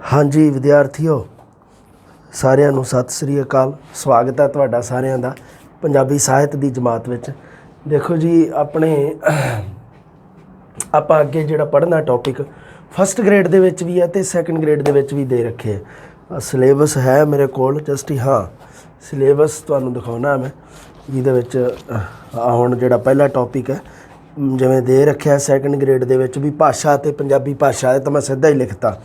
हाँ जी विद्यार्थियों, सारिਆਂ ਨੂੰ सत श्री अकाल। स्वागत है ਤੁਹਾਡਾ ਸਾਰਿਆਂ ਦਾ ਪੰਜਾਬੀ ਸਾਹਿਤ ਦੀ ਜਮਾਤ ਵਿੱਚ। देखो जी अपने ਆਪਾਂ ਅੱਗੇ ਜਿਹੜਾ ਪੜ੍ਹਨਾ ਟੌਪਿਕ फस्ट ग्रेड ਦੇ ਵਿੱਚ ਵੀ ਹੈ ਤੇ ਸੈਕੰਡ ਗ੍ਰੇਡ ਦੇ ਵਿੱਚ ਵੀ ਦੇ ਰੱਖੇ ਹੈ। ਸਿਲੇਬਸ ਹੈ ਮੇਰੇ ਕੋਲ ਜਸਟ ਹਾਂ ਸਿਲੇਬਸ ਤੁਹਾਨੂੰ ਦਿਖਾਉਣਾ ਮੈਂ ਜਿਹਦੇ ਵਿੱਚ ਹੁਣ ਜਿਹੜਾ ਪਹਿਲਾ ਟੌਪਿਕ ਹੈ ਜਿਵੇਂ ਦੇ ਰੱਖਿਆ ਸੈਕੰਡ ਗ੍ਰੇਡ ਦੇ ਵਿੱਚ ਵੀ ਭਾਸ਼ਾ ਤੇ ਪੰਜਾਬੀ ਭਾਸ਼ਾ ਹੈ ਤਾਂ ਮੈਂ ਸਿੱਧਾ ਹੀ ਲਿਖਤਾ।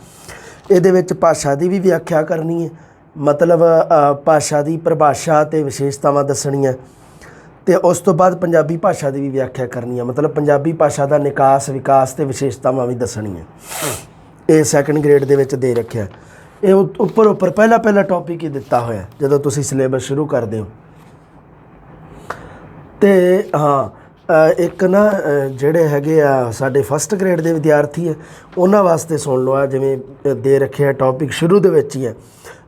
ਇਹਦੇ ਵਿੱਚ ਭਾਸ਼ਾ ਦੀ ਵੀ ਵਿਆਖਿਆ ਕਰਨੀ ਹੈ, मतलब भाषा की परिभाषा ते विशेषतावां दसणियां ते उस तो बाद पंजाबी भाषा की भी व्याख्या करनी है, मतलब पंजाबी भाषा का निकास विकास ते विशेषतावां भी दसणियां। ये सैकंड ग्रेड दे विच दे रखिया। ये उपर उपर पहला टॉपिक ही दिता होया जदों तुसीं सिलेबस शुरू करदे हो। ते हाँ एक ना ਜਿਹੜੇ ਹੈਗੇ ਆ ਸਾਡੇ फस्ट ग्रेड ਦੇ ਵਿਦਿਆਰਥੀ ਹੈ ਉਹਨਾਂ ਵਾਸਤੇ ਸੁਣ ਲਓ। ਜਿਵੇਂ ਦੇ ਰੱਖਿਆ ਟੌਪਿਕ ਸ਼ੁਰੂ ਦੇ ਵਿੱਚ ਹੀ ਹੈ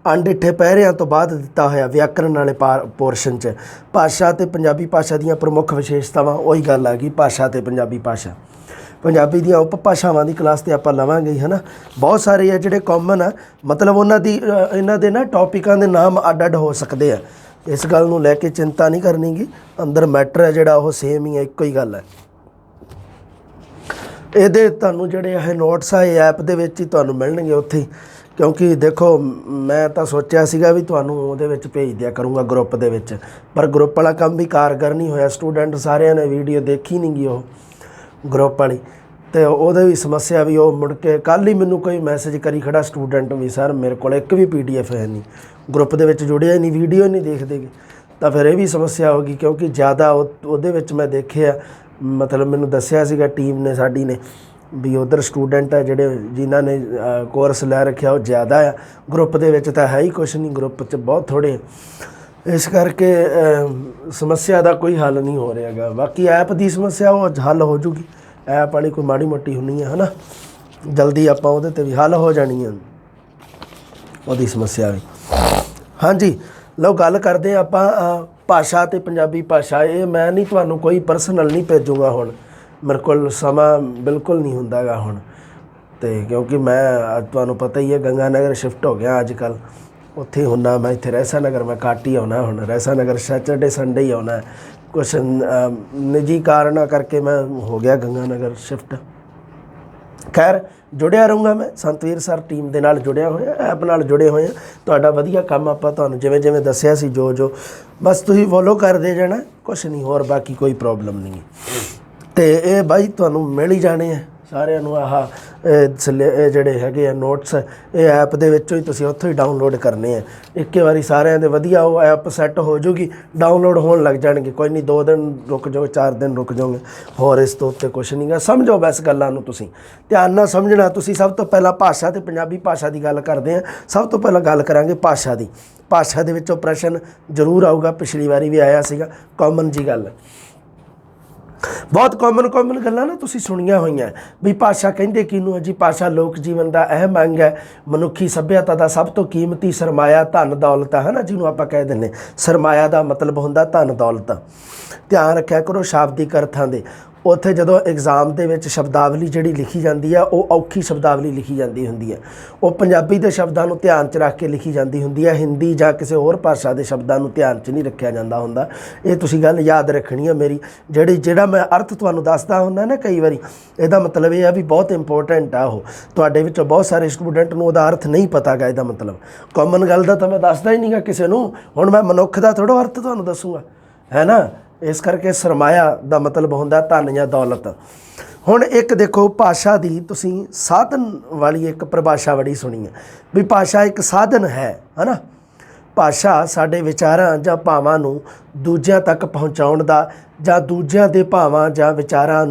ਅਣਡਿੱਠੇ ਪਹਿਰਿਆਂ ਤੋਂ ਬਾਅਦ ਦਿੱਤਾ ਹੋਇਆ ਵਿਆਕਰਨ ਵਾਲੇ ਪੋਰਸ਼ਨ 'ਚ ਭਾਸ਼ਾ ਤੇ ਪੰਜਾਬੀ ਭਾਸ਼ਾ ਦੀਆਂ ਪ੍ਰਮੁੱਖ ਵਿਸ਼ੇਸ਼ਤਾਵਾਂ। ਉਹੀ ਗੱਲ ਆ ਗਈ ਭਾਸ਼ਾ ਤੇ ਪੰਜਾਬੀ ਭਾਸ਼ਾ। ਪੰਜਾਬੀ ਦੀਆਂ ਉਪ ਭਾਸ਼ਾਵਾਂ ਦੀ ਕਲਾਸ ਤੇ ਆਪਾਂ ਲਵਾਂਗੇ ਹੈ ਨਾ। ਬਹੁਤ ਸਾਰੇ ਆ ਜਿਹੜੇ ਕਾਮਨ ਆ, ਮਤਲਬ ਉਹਨਾਂ ਦੀ ਇਹਨਾਂ ਦੇ ਨਾ ਟੌਪਿਕਾਂ ਦੇ ਨਾਮ ਅੱਡ ਅੱਡ ਹੋ ਸਕਦੇ ਆ। इस गल नूं लैके चिंता नहीं करनी गी, अंदर मैटर है जिहड़ा वो सेम ही है, इक्को ही गल है। ਇਹਦੇ ਤੁਹਾਨੂੰ ਜਿਹੜੇ ਇਹ ਨੋਟਸ ਆ ਇਹ ਐਪ ਦੇ ਵਿੱਚ ਹੀ ਤੁਹਾਨੂੰ ਮਿਲਣਗੇ ਉੱਥੇ, ਕਿਉਂਕਿ ਦੇਖੋ ਮੈਂ ਤਾਂ ਸੋਚਿਆ ਸੀਗਾ ਵੀ ਤੁਹਾਨੂੰ ਉਹਦੇ ਵਿੱਚ ਭੇਜ ਦਿਆ ਕਰੂੰਗਾ ਗਰੁੱਪ ਦੇ ਵਿੱਚ, ਪਰ ਗਰੁੱਪ ਵਾਲਾ ਕੰਮ ਵੀ ਕਾਰਗਰ ਨਹੀਂ ਹੋਇਆ। ਸਟੂਡੈਂਟ ਸਾਰਿਆਂ ਨੇ ਵੀਡੀਓ ਦੇਖੀ ਨਹੀਂ ਗੀ ਉਹ ਗਰੁੱਪ ਵਾਲੀ, ਤੇ ਉਹਦੇ ਵੀ ਸਮੱਸਿਆ ਵੀ ਉਹ ਮੁੜ ਕੇ ਕੱਲ੍ਹ ਹੀ ਮੈਨੂੰ ਕੋਈ ਮੈਸੇਜ ਕਰੀ ਖੜਾ ਸਟੂਡੈਂਟ ਵੀ, ਸਰ ਮੇਰੇ ਕੋਲ ਇੱਕ ਵੀ PDF ਹੈ ਨਹੀਂ, ਗਰੁੱਪ ਦੇ ਵਿੱਚ ਜੁੜਿਆ ਹੀ ਨਹੀਂ, ਵੀਡੀਓ ਨਹੀਂ ਦੇਖਦੇ। ਤਾਂ ਫਿਰ ਇਹ ਵੀ ਸਮੱਸਿਆ ਹੋ ਗਈ, ਕਿਉਂਕਿ ਜ਼ਿਆਦਾ ਉਹਦੇ ਵਿੱਚ ਮੈਂ ਦੇਖਿਆ, ਮਤਲਬ ਮੈਨੂੰ ਦੱਸਿਆ ਸੀਗਾ ਟੀਮ ਨੇ ਸਾਡੀ ਨੇ ਵੀ ਉੱਧਰ ਸਟੂਡੈਂਟ ਆ ਜਿਹੜੇ ਜਿਨ੍ਹਾਂ ਨੇ ਕੋਰਸ ਲੈ ਰੱਖਿਆ ਉਹ ਜ਼ਿਆਦਾ ਆ, ਗਰੁੱਪ ਦੇ ਵਿੱਚ ਤਾਂ ਹੈ ਹੀ ਕੁਛ ਨਹੀਂ, ਗਰੁੱਪ 'ਚ ਬਹੁਤ ਥੋੜ੍ਹੇ। ਇਸ ਕਰਕੇ ਸਮੱਸਿਆ ਦਾ ਕੋਈ ਹੱਲ ਨਹੀਂ ਹੋ ਰਿਹਾ ਗਾ। ਬਾਕੀ ਐਪ ਦੀ ਸਮੱਸਿਆ ਉਹ ਹੱਲ ਹੋ ਜੂਗੀ, ਐਪ ਵਾਲੀ ਕੋਈ ਮਾੜੀ ਮੋਟੀ ਹੁੰਦੀ ਹੈ ਨਾ, ਜਲਦੀ ਆਪਾਂ ਉਹਦੇ 'ਤੇ ਵੀ ਹੱਲ ਹੋ ਜਾਣੀ ਹੈ ਉਹਦੀ ਸਮੱਸਿਆ ਵੀ। ਹਾਂਜੀ ਲਓ ਗੱਲ ਕਰਦੇ ਹਾਂ ਆਪਾਂ ਭਾਸ਼ਾ ਅਤੇ ਪੰਜਾਬੀ ਭਾਸ਼ਾ। ਇਹ ਮੈਂ ਨਹੀਂ ਤੁਹਾਨੂੰ ਕੋਈ ਪਰਸਨਲ ਨਹੀਂ ਭੇਜੂਗਾ ਹੁਣ, ਮੇਰੇ ਕੋਲ ਸਮਾਂ ਬਿਲਕੁਲ ਨਹੀਂ ਹੁੰਦਾ ਗਾ ਹੁਣ, ਅਤੇ ਕਿਉਂਕਿ ਮੈਂ ਤੁਹਾਨੂੰ ਪਤਾ ਹੀ ਹੈ ਗੰਗਾ ਨਗਰ ਸ਼ਿਫਟ ਹੋ ਗਿਆ ਅੱਜ ਕੱਲ੍ਹ, ਉੱਥੇ ਹੁੰਦਾ ਮੈਂ। ਇੱਥੇ ਰਹਿਸਾ ਨਗਰ ਮੈਂ ਘੱਟ ਹੀ ਆਉਣਾ ਹੁਣ, ਰਹਿਸਾ ਨਗਰ ਸੈਚਰਡੇ ਸੰਡੇ ਹੀ ਆਉਣਾ, ਕੁਛ ਨਿੱਜੀ ਕਾਰਨਾਂ ਕਰਕੇ ਮੈਂ ਹੋ ਗਿਆ ਗੰਗਾ ਨਗਰ ਸ਼ਿਫਟ। ਖੈਰ ਜੁੜਿਆ ਰਹੂੰਗਾ ਮੈਂ ਸੰਤਵੀਰ ਸਰ ਟੀਮ ਦੇ ਨਾਲ ਜੁੜਿਆ ਹੋਇਆ, ਐਪ ਨਾਲ ਜੁੜੇ ਹੋਏ ਹਾਂ। ਤੁਹਾਡਾ ਵਧੀਆ ਕੰਮ ਆਪਾਂ ਤੁਹਾਨੂੰ ਜਿਵੇਂ ਜਿਵੇਂ ਦੱਸਿਆ ਸੀ ਜੋ ਬਸ ਤੁਸੀਂ ਫੋਲੋ ਕਰਦੇ ਜਾਣਾ, ਕੁਛ ਨਹੀਂ ਹੋਰ, ਬਾਕੀ ਕੋਈ ਪ੍ਰੋਬਲਮ ਨਹੀਂ। ਅਤੇ ਇਹ ਬਾਈ ਤੁਹਾਨੂੰ ਮਿਲ ਹੀ ਜਾਣੇ ਆ ਸਾਰਿਆਂ ਨੂੰ। ਆਹ ਇਹ ਜਿਹੜੇ ਹੈਗੇ ਆ ਨੋਟਸ ਇਹ ਐਪ ਦੇ ਵਿੱਚੋਂ ਹੀ ਤੁਸੀਂ ਉੱਥੋਂ ਹੀ ਡਾਊਨਲੋਡ ਕਰਨੇ ਆ। ਇੱਕੇ ਵਾਰੀ ਸਾਰਿਆਂ ਦੇ ਵਧੀਆ ਉਹ ਐਪ ਸੈੱਟ ਹੋ ਜੂਗੀ, ਡਾਊਨਲੋਡ ਹੋਣ ਲੱਗ ਜਾਣਗੇ। ਕੋਈ ਨਹੀਂ 2 ਦਿਨ ਰੁਕ ਜਾਓ, 4 ਦਿਨ ਰੁਕ ਜਾਓਗੇ, ਹੋਰ ਇਸ ਤੋਂ ਉੱਤੇ ਕੁਛ ਨਹੀਂ ਗਾ। ਸਮਝੋ ਬਸ ਗੱਲਾਂ ਨੂੰ, ਤੁਸੀਂ ਧਿਆਨ ਨਾਲ ਸਮਝਣਾ। ਤੁਸੀਂ ਸਭ ਤੋਂ ਪਹਿਲਾਂ ਭਾਸ਼ਾ ਅਤੇ ਪੰਜਾਬੀ ਭਾਸ਼ਾ ਦੀ ਗੱਲ ਕਰਦੇ ਹਾਂ। ਸਭ ਤੋਂ ਪਹਿਲਾਂ ਗੱਲ ਕਰਾਂਗੇ ਭਾਸ਼ਾ ਦੀ। ਭਾਸ਼ਾ ਦੇ ਵਿੱਚੋਂ ਪ੍ਰਸ਼ਨ ਜ਼ਰੂਰ ਆਊਗਾ, ਪਿਛਲੀ ਵਾਰੀ ਵੀ ਆਇਆ ਸੀਗਾ, ਕਾਮਨ ਜੀ ਗੱਲ, ਬਹੁਤ ਕਾਮਨ ਗੱਲਾਂ ਨਾ ਤੁਸੀਂ ਸੁਣੀਆਂ ਹੋਈਆਂ ਵੀ ਭਾਸ਼ਾ ਕਹਿੰਦੇ ਕਿਹਨੂੰ ਹੈ ਜੀ। ਭਾਸ਼ਾ ਲੋਕ ਜੀਵਨ ਦਾ ਅਹਿਮ ਅੰਗ ਹੈ, ਮਨੁੱਖੀ ਸੱਭਿਅਤਾ ਦਾ ਸਭ ਤੋਂ ਕੀਮਤੀ ਸਰਮਾਇਆ ਧਨ ਦੌਲਤ ਹੈ ਨਾ, ਜਿਹਨੂੰ ਆਪਾਂ ਕਹਿ ਦਿੰਦੇ ਸਰਮਾਇਆ ਦਾ ਮਤਲਬ ਹੁੰਦਾ ਧਨ ਦੌਲਤ। ਧਿਆਨ ਰੱਖਿਆ ਕਰੋ ਸ਼ਾਬਦਿਕ ਅਰਥਾਂ ਦੇ। ਉੱਥੇ ਜਦੋਂ ਐਗਜ਼ਾਮ ਦੇ ਵਿੱਚ ਸ਼ਬਦਾਵਲੀ ਜਿਹੜੀ ਲਿਖੀ ਜਾਂਦੀ ਆ ਉਹ ਔਖੀ ਸ਼ਬਦਾਵਲੀ ਲਿਖੀ ਜਾਂਦੀ ਹੁੰਦੀ ਹੈ, ਉਹ ਪੰਜਾਬੀ ਦੇ ਸ਼ਬਦਾਂ ਨੂੰ ਧਿਆਨ 'ਚ ਰੱਖ ਕੇ ਲਿਖੀ ਜਾਂਦੀ ਹੁੰਦੀ ਹੈ, ਹਿੰਦੀ ਜਾਂ ਕਿਸੇ ਹੋਰ ਭਾਸ਼ਾ ਦੇ ਸ਼ਬਦਾਂ ਨੂੰ ਧਿਆਨ 'ਚ ਨਹੀਂ ਰੱਖਿਆ ਜਾਂਦਾ ਹੁੰਦਾ। ਇਹ ਤੁਸੀਂ ਗੱਲ ਯਾਦ ਰੱਖਣੀ ਹੈ ਮੇਰੀ। ਜਿਹੜਾ ਮੈਂ ਅਰਥ ਤੁਹਾਨੂੰ ਦੱਸਦਾ ਹੁੰਦਾ ਨਾ ਕਈ ਵਾਰੀ, ਇਹਦਾ ਮਤਲਬ ਇਹ ਆ ਵੀ ਬਹੁਤ ਇੰਪੋਰਟੈਂਟ ਆ ਉਹ। ਤੁਹਾਡੇ ਵਿੱਚੋਂ ਬਹੁਤ ਸਾਰੇ ਸਟੂਡੈਂਟ ਨੂੰ ਉਹਦਾ ਅਰਥ ਨਹੀਂ ਪਤਾ ਗਾ। ਇਹਦਾ ਮਤਲਬ ਕਾਮਨ ਗੱਲ ਦਾ ਤਾਂ ਮੈਂ ਦੱਸਦਾ ਹੀ ਨਹੀਂ ਗਾ ਕਿਸੇ ਨੂੰ। ਹੁਣ ਮੈਂ ਮਨੁੱਖ ਦਾ ਥੋੜ੍ਹਾ ਅਰਥ ਤੁਹਾਨੂੰ ਦੱਸੂਗਾ, ਹੈ ਨਾ। ਇਸ ਕਰਕੇ ਸਰਮਾਇਆ ਦਾ ਮਤਲਬ ਹੁੰਦਾ ਧਨ ਜਾਂ ਦੌਲਤ। ਹੁਣ ਇੱਕ ਦੇਖੋ ਭਾਸ਼ਾ ਦੀ ਤੁਸੀਂ ਸਾਧਨ ਵਾਲੀ ਇੱਕ ਪਰਿਭਾਸ਼ਾ ਬੜੀ ਸੁਣੀ ਹੈ ਵੀ ਭਾਸ਼ਾ ਇੱਕ ਸਾਧਨ ਹੈ ਨਾ। ਭਾਸ਼ਾ ਸਾਡੇ ਵਿਚਾਰਾਂ ਜਾਂ ਭਾਵਾਂ ਨੂੰ ਦੂਜਿਆਂ ਤੱਕ ਪਹੁੰਚਾਉਣ ਦਾ, ਜਾਂ ਦੂਜਿਆਂ ਦੇ ਭਾਵਾਂ ਜਾਂ ਵਿਚਾਰਾਂ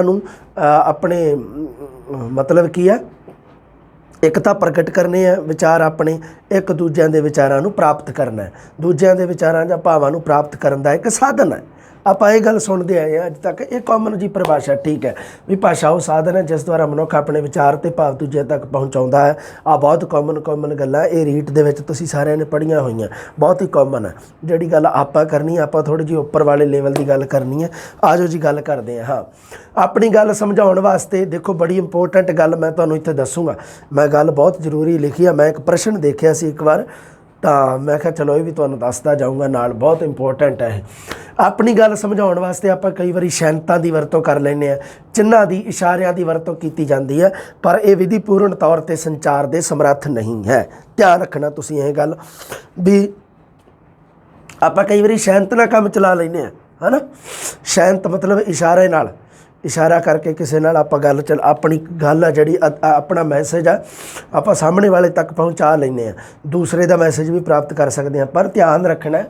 ਨੂੰ ਆਪਣੇ ਮਤਲਬ ਕੀ ਹੈ, ਇੱਕ ਤਾਂ ਪ੍ਰਗਟ ਕਰਨੇ ਆ ਵਿਚਾਰ ਆਪਣੇ, ਇੱਕ ਦੂਜਿਆਂ ਦੇ ਵਿਚਾਰਾਂ ਨੂੰ ਪ੍ਰਾਪਤ ਕਰਨਾ ਹੈ। ਦੂਜਿਆਂ ਦੇ ਵਿਚਾਰਾਂ ਜਾਂ ਭਾਵਾਂ ਨੂੰ ਪ੍ਰਾਪਤ ਕਰਨ ਦਾ ਇੱਕ ਸਾਧਨ ਹੈ। ਆਪਾਂ ਇਹ ਗੱਲ ਸੁਣਦੇ ਆਏ ਹਾਂ ਅੱਜ ਤੱਕ। ਇਹ ਕਾਮਨ ਜੀ ਪਰਿਭਾਸ਼ਾ ਠੀਕ ਹੈ ਵੀ ਭਾਸ਼ਾ ਉਹ ਸਾਧਨ ਹੈ ਜਿਸ ਦੁਆਰਾ ਮਨੁੱਖ ਆਪਣੇ ਵਿਚਾਰ ਤੇ ਭਾਵ ਦੂਜੇ ਤੱਕ ਪਹੁੰਚਾਉਂਦਾ ਹੈ। ਆ ਬਹੁਤ ਕਾਮਨ ਗੱਲਾਂ ਇਹ ਰੀਟ ਦੇ ਵਿੱਚ ਤੁਸੀਂ ਸਾਰਿਆਂ ਨੇ ਪੜ੍ਹੀਆਂ ਹੋਈਆਂ, ਬਹੁਤ ਹੀ ਕਾਮਨ ਹੈ। ਜਿਹੜੀ ਗੱਲ ਆਪਾਂ ਕਰਨੀ ਆਪਾਂ ਥੋੜ੍ਹੀ ਜਿਹੀ ਉੱਪਰ ਵਾਲੇ ਲੈਵਲ ਦੀ ਗੱਲ ਕਰਨੀ ਹੈ। ਆ ਜਾਓ ਜੀ ਗੱਲ ਕਰਦੇ ਹਾਂ। ਹਾਂ, ਆਪਣੀ ਗੱਲ ਸਮਝਾਉਣ ਵਾਸਤੇ ਦੇਖੋ ਬੜੀ ਇੰਪੋਰਟੈਂਟ ਗੱਲ ਮੈਂ ਤੁਹਾਨੂੰ ਇੱਥੇ ਦੱਸੂਗਾ। ਮੈਂ ਗੱਲ ਬਹੁਤ ਜ਼ਰੂਰੀ ਲਿਖੀ ਆ। ਮੈਂ ਇੱਕ ਪ੍ਰਸ਼ਨ ਦੇਖਿਆ ਸੀ ਇੱਕ ਵਾਰ, ਤਾਂ ਮੈਂ ਕਿਹਾ ਚਲੋ ਇਹ ਵੀ ਤੁਹਾਨੂੰ ਦੱਸਦਾ ਜਾਊਂਗਾ ਨਾਲ, ਬਹੁਤ ਇੰਪੋਰਟੈਂਟ ਹੈ ਇਹ। ਆਪਣੀ ਗੱਲ ਸਮਝਾਉਣ ਵਾਸਤੇ ਆਪਾਂ ਕਈ ਵਾਰੀ ਸ਼ੈਂਤਾਂ ਦੀ ਵਰਤੋਂ ਕਰ ਲੈਂਦੇ ਹਾਂ, ਚਿੰਨ੍ਹਾਂ ਦੀ, ਇਸ਼ਾਰਿਆਂ ਦੀ ਵਰਤੋਂ ਕੀਤੀ ਜਾਂਦੀ ਹੈ, ਪਰ ਇਹ ਵਿਧੀ ਪੂਰਨ ਤੌਰ 'ਤੇ ਸੰਚਾਰ ਦੇ ਸਮਰੱਥ ਨਹੀਂ ਹੈ। ਧਿਆਨ ਰੱਖਣਾ ਤੁਸੀਂ ਇਹ ਗੱਲ ਵੀ ਆਪਾਂ ਕਈ ਵਾਰੀ ਸ਼ੈਂਤ ਨਾਲ ਕੰਮ ਚਲਾ ਲੈਂਦੇ ਹਾਂ, ਹੈ ਨਾ। ਸ਼ੈਂਤ ਮਤਲਬ ਇਸ਼ਾਰੇ ਨਾਲ, ਇਸ਼ਾਰਾ ਕਰਕੇ ਕਿਸੇ ਨਾਲ ਆਪਾਂ ਗੱਲ ਆਪਣੀ ਗੱਲ ਆ ਜਿਹੜੀ ਆਪਣਾ ਮੈਸੇਜ ਆ ਆਪਾਂ ਸਾਹਮਣੇ ਵਾਲੇ ਤੱਕ ਪਹੁੰਚਾ ਲੈਂਦੇ ਹਾਂ, ਦੂਸਰੇ ਦਾ ਮੈਸੇਜ ਵੀ ਪ੍ਰਾਪਤ ਕਰ ਸਕਦੇ ਹਾਂ। ਪਰ ਧਿਆਨ ਰੱਖਣਾ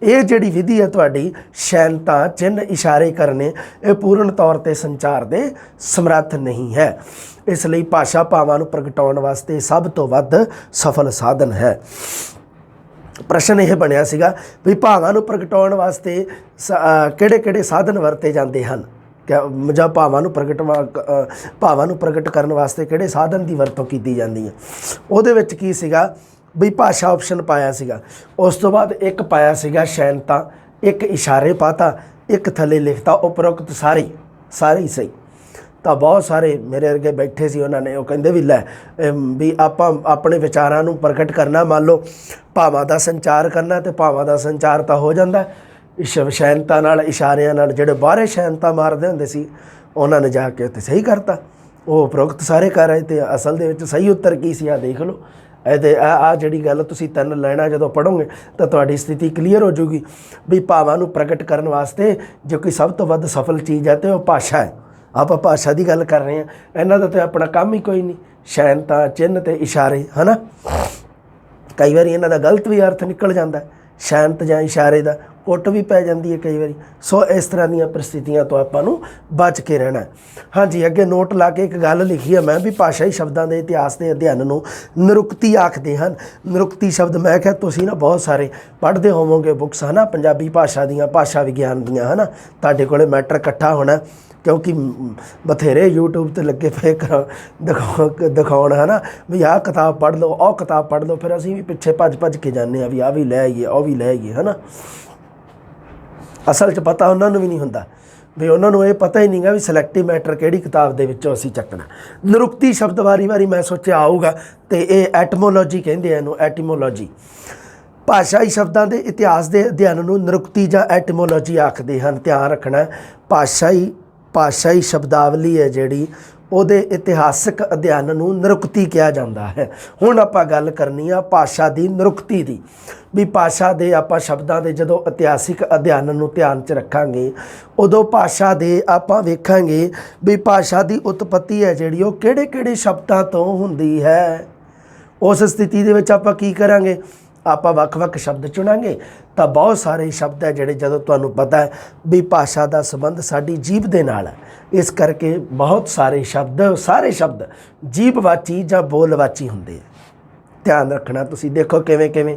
ਇਹ ਜਿਹੜੀ ਵਿਧੀ ਹੈ ਤੁਹਾਡੀ ਸ਼ੈਂਤਾਂ, ਚਿੰਨ੍ਹ, ਇਸ਼ਾਰੇ ਕਰਨੇ, ਇਹ ਪੂਰਨ ਤੌਰ 'ਤੇ ਸੰਚਾਰ ਦੇ ਸਮਰੱਥ ਨਹੀਂ ਹੈ। ਇਸ ਲਈ ਭਾਸ਼ਾ ਭਾਵਾਂ ਨੂੰ ਪ੍ਰਗਟਾਉਣ ਵਾਸਤੇ ਸਭ ਤੋਂ ਵੱਧ ਸਫਲ ਸਾਧਨ ਹੈ। ਪ੍ਰਸ਼ਨ ਇਹ ਬਣਿਆ ਸੀਗਾ ਵੀ ਭਾਵਾਂ ਨੂੰ ਪ੍ਰਗਟਾਉਣ ਵਾਸਤੇ ਕਿਹੜੇ ਸਾਧਨ ਵਰਤੇ ਜਾਂਦੇ ਹਨ, ਜਾਂ ਭਾਵਾਂ ਨੂੰ ਪ੍ਰਗਟ ਕਰਨ ਵਾਸਤੇ ਕਿਹੜੇ ਸਾਧਨ ਦੀ ਵਰਤੋਂ ਕੀਤੀ ਜਾਂਦੀ ਹੈ। ਉਹਦੇ ਵਿੱਚ ਕੀ ਸੀਗਾ ਵੀ ਭਾਸ਼ਾ ਆਪਸ਼ਨ ਪਾਇਆ ਸੀਗਾ, ਉਸ ਤੋਂ ਬਾਅਦ ਇੱਕ ਪਾਇਆ ਸੀਗਾ ਸ਼ੈਂਤਾਂ, ਇੱਕ ਇਸ਼ਾਰੇ ਪਾਤਾ, ਇੱਕ ਥੱਲੇ ਲਿਖਤਾ ਉਪਰੋਕਤ ਸਾਰੇ ਹੀ ਸਹੀ। ਤਾਂ ਬਹੁਤ ਸਾਰੇ ਮੇਰੇ ਵਰਗੇ ਬੈਠੇ ਸੀ, ਉਹਨਾਂ ਨੇ ਉਹ ਕਹਿੰਦੇ ਵੀ ਲੈ ਵੀ ਆਪਾਂ ਆਪਣੇ ਵਿਚਾਰਾਂ ਨੂੰ ਪ੍ਰਗਟ ਕਰਨਾ, ਮੰਨ ਲਓ ਭਾਵਾਂ ਦਾ ਸੰਚਾਰ ਕਰਨਾ, ਅਤੇ ਭਾਵਾਂ ਦਾ ਸੰਚਾਰ ਤਾਂ ਹੋ ਜਾਂਦਾ ਸ਼ੈਂਤਾਂ ਨਾਲ, ਇਸ਼ਾਰਿਆਂ ਨਾਲ। ਜਿਹੜੇ ਬਾਹਰੇ ਸ਼ੈਂਤਾਂ ਮਾਰਦੇ ਹੁੰਦੇ ਸੀ ਉਹਨਾਂ ਨੇ ਜਾ ਕੇ ਉੱਥੇ ਸਹੀ ਕਰਤਾ, ਉਹ ਉਪਰੋਕਤ ਸਾਰੇ ਕਰ ਰਹੇ। ਅਤੇ ਅਸਲ ਦੇ ਵਿੱਚ ਸਹੀ ਉੱਤਰ ਕੀ ਸੀ ਆ ਦੇਖ ਲਓ। ਇਹਦੇ ਆ ਜਿਹੜੀ ਗੱਲ ਤੁਸੀਂ 3 ਲਾਈਨਾਂ ਜਦੋਂ ਪੜ੍ਹੋਗੇ ਤਾਂ ਤੁਹਾਡੀ ਸਥਿਤੀ ਕਲੀਅਰ ਹੋ ਜਾਊਗੀ ਵੀ ਭਾਵਾਂ ਨੂੰ ਪ੍ਰਗਟ ਕਰਨ ਵਾਸਤੇ ਜੇ ਕੋਈ ਸਭ ਤੋਂ ਵੱਧ ਸਫਲ ਚੀਜ਼ ਹੈ ਤਾਂ ਉਹ ਭਾਸ਼ਾ ਹੈ। ਆਪਾਂ ਭਾਸ਼ਾ ਦੀ ਗੱਲ ਕਰ ਰਹੇ ਹਾਂ, ਇਹਨਾਂ ਦਾ ਤਾਂ ਆਪਣਾ ਕੰਮ ਹੀ ਕੋਈ ਨਹੀਂ, ਸ਼ੈਂਤਾਂ, ਚਿੰਨ੍ਹ ਅਤੇ ਇਸ਼ਾਰੇ, ਹੈ ਨਾ। ਕਈ ਵਾਰੀ ਇਹਨਾਂ ਦਾ ਗਲਤ ਵੀ ਅਰਥ ਨਿਕਲ ਜਾਂਦਾ, ਸ਼ੈਂਤ ਜਾਂ ਇਸ਼ਾਰੇ ਦਾ ਕੁੱਟ ਵੀ ਪੈ ਜਾਂਦੀ ਹੈ ਕਈ ਵਾਰੀ। ਸੋ ਇਸ ਤਰ੍ਹਾਂ ਦੀਆਂ ਪਰਿਸਥਿਤੀਆਂ ਤੋਂ ਆਪਾਂ ਨੂੰ ਬਚ ਕੇ ਰਹਿਣਾ। ਹਾਂਜੀ, ਅੱਗੇ ਨੋਟ ਲਾ ਕੇ ਇੱਕ ਗੱਲ ਲਿਖੀ ਹੈ ਮੈਂ ਵੀ ਭਾਸ਼ਾਈ ਸ਼ਬਦਾਂ ਦੇ ਇਤਿਹਾਸ ਦੇ ਅਧਿਐਨ ਨੂੰ ਨਿਰੁਕਤੀ ਆਖਦੇ ਹਨ। ਨਿਰੁਕਤੀ ਸ਼ਬਦ ਮੈਂ ਕਿਹਾ ਤੁਸੀਂ ਨਾ ਬਹੁਤ ਸਾਰੇ ਪੜ੍ਹਦੇ ਹੋਵੋਗੇ ਬੁੱਕਸ, ਹੈ ਨਾ, ਪੰਜਾਬੀ ਭਾਸ਼ਾ ਦੀਆਂ, ਭਾਸ਼ਾ ਵਿਗਿਆਨ ਦੀਆਂ, ਹੈ ਨਾ। ਤੁਹਾਡੇ ਕੋਲ ਮੈਟਰ ਇਕੱਠਾ ਹੋਣਾ ਕਿਉਂਕਿ ਬਥੇਰੇ YouTube 'ਤੇ ਲੱਗੇ ਪਏ ਦਿਖਾਉਣ, ਹੈ ਨਾ, ਵੀ ਆਹ ਕਿਤਾਬ ਪੜ੍ਹ ਲਓ, ਉਹ ਕਿਤਾਬ ਪੜ੍ਹ ਲਓ। ਫਿਰ ਅਸੀਂ ਵੀ ਪਿੱਛੇ ਭੱਜ ਕੇ ਜਾਂਦੇ ਹਾਂ ਵੀ ਆਹ ਵੀ ਲੈ ਆਈਏ, ਉਹ ਵੀ ਲੈ ਆਈਏ, ਹੈ ਨਾ। ਅਸਲ 'ਚ ਪਤਾ ਉਹਨਾਂ ਨੂੰ ਵੀ ਨਹੀਂ ਹੁੰਦਾ, ਵੀ ਉਹਨਾਂ ਨੂੰ ਇਹ ਪਤਾ ਹੀ ਨਹੀਂ ਗਾ ਵੀ ਸਿਲੈਕਟਿਵ ਮੈਟਰ ਕਿਹੜੀ ਕਿਤਾਬ ਦੇ ਵਿੱਚੋਂ ਅਸੀਂ ਚੱਕਣਾ। ਨਿਰੁਕਤੀ ਸ਼ਬਦ ਵਾਰੀ ਮੈਂ ਸੋਚਿਆ ਆਊਗਾ, ਅਤੇ ਇਹ ਐਟਮੋਲੋਜੀ ਕਹਿੰਦੇ ਆ ਇਹਨੂੰ, ਐਟੀਮੋਲੋਜੀ। ਭਾਸ਼ਾਈ ਸ਼ਬਦਾਂ ਦੇ ਇਤਿਹਾਸ ਦੇ ਅਧਿਐਨ ਨੂੰ ਨਿਰੁਕਤੀ ਜਾਂ ਐਟੀਮੋਲੋਜੀ ਆਖਦੇ ਹਨ। ਧਿਆਨ ਰੱਖਣਾ, ਭਾਸ਼ਾਈ ਸ਼ਬਦਾਵਲੀ ਹੈ ਜਿਹੜੀ, ਉਹਦੇ ਇਤਿਹਾਸਕ ਅਧਿਐਨ ਨੂੰ ਨਿਰੁਕਤੀ ਕਿਹਾ ਜਾਂਦਾ ਹੈ। ਹੁਣ ਆਪਾਂ ਗੱਲ ਕਰਨੀ ਆ ਭਾਸ਼ਾ ਦੀ ਨਿਰੁਕਤੀ ਦੀ, ਵੀ ਭਾਸ਼ਾ ਦੇ ਆਪਾਂ ਸ਼ਬਦਾਂ ਦੇ ਜਦੋਂ ਇਤਿਹਾਸਿਕ ਅਧਿਐਨ ਨੂੰ ਧਿਆਨ 'ਚ ਰੱਖਾਂਗੇ ਉਦੋਂ ਭਾਸ਼ਾ ਦੇ ਆਪਾਂ ਵੇਖਾਂਗੇ ਵੀ ਭਾਸ਼ਾ ਦੀ ਉਤਪਤੀ ਹੈ ਜਿਹੜੀ ਉਹ ਕਿਹੜੇ ਸ਼ਬਦਾਂ ਤੋਂ ਹੁੰਦੀ ਹੈ। ਉਸ ਸਥਿਤੀ ਦੇ ਵਿੱਚ ਆਪਾਂ ਕੀ ਕਰਾਂਗੇ, ਆਪਾਂ ਵੱਖ-ਵੱਖ ਸ਼ਬਦ ਚੁਣਾਂਗੇ। ਤਾਂ ਬਹੁਤ ਸਾਰੇ ਸ਼ਬਦ ਹੈ ਜਿਹੜੇ, ਜਦੋਂ ਤੁਹਾਨੂੰ ਪਤਾ ਹੈ ਵੀ ਭਾਸ਼ਾ ਦਾ ਸੰਬੰਧ ਸਾਡੀ ਜੀਭ ਦੇ ਨਾਲ ਹੈ, ਇਸ ਕਰਕੇ ਬਹੁਤ ਸਾਰੇ ਸ਼ਬਦ ਜੀਭਵਾਚੀ ਜਾਂ ਬੋਲਵਾਚੀ ਹੁੰਦੇ ਆ। ਧਿਆਨ ਰੱਖਣਾ ਤੁਸੀਂ, ਦੇਖੋ ਕਿਵੇਂ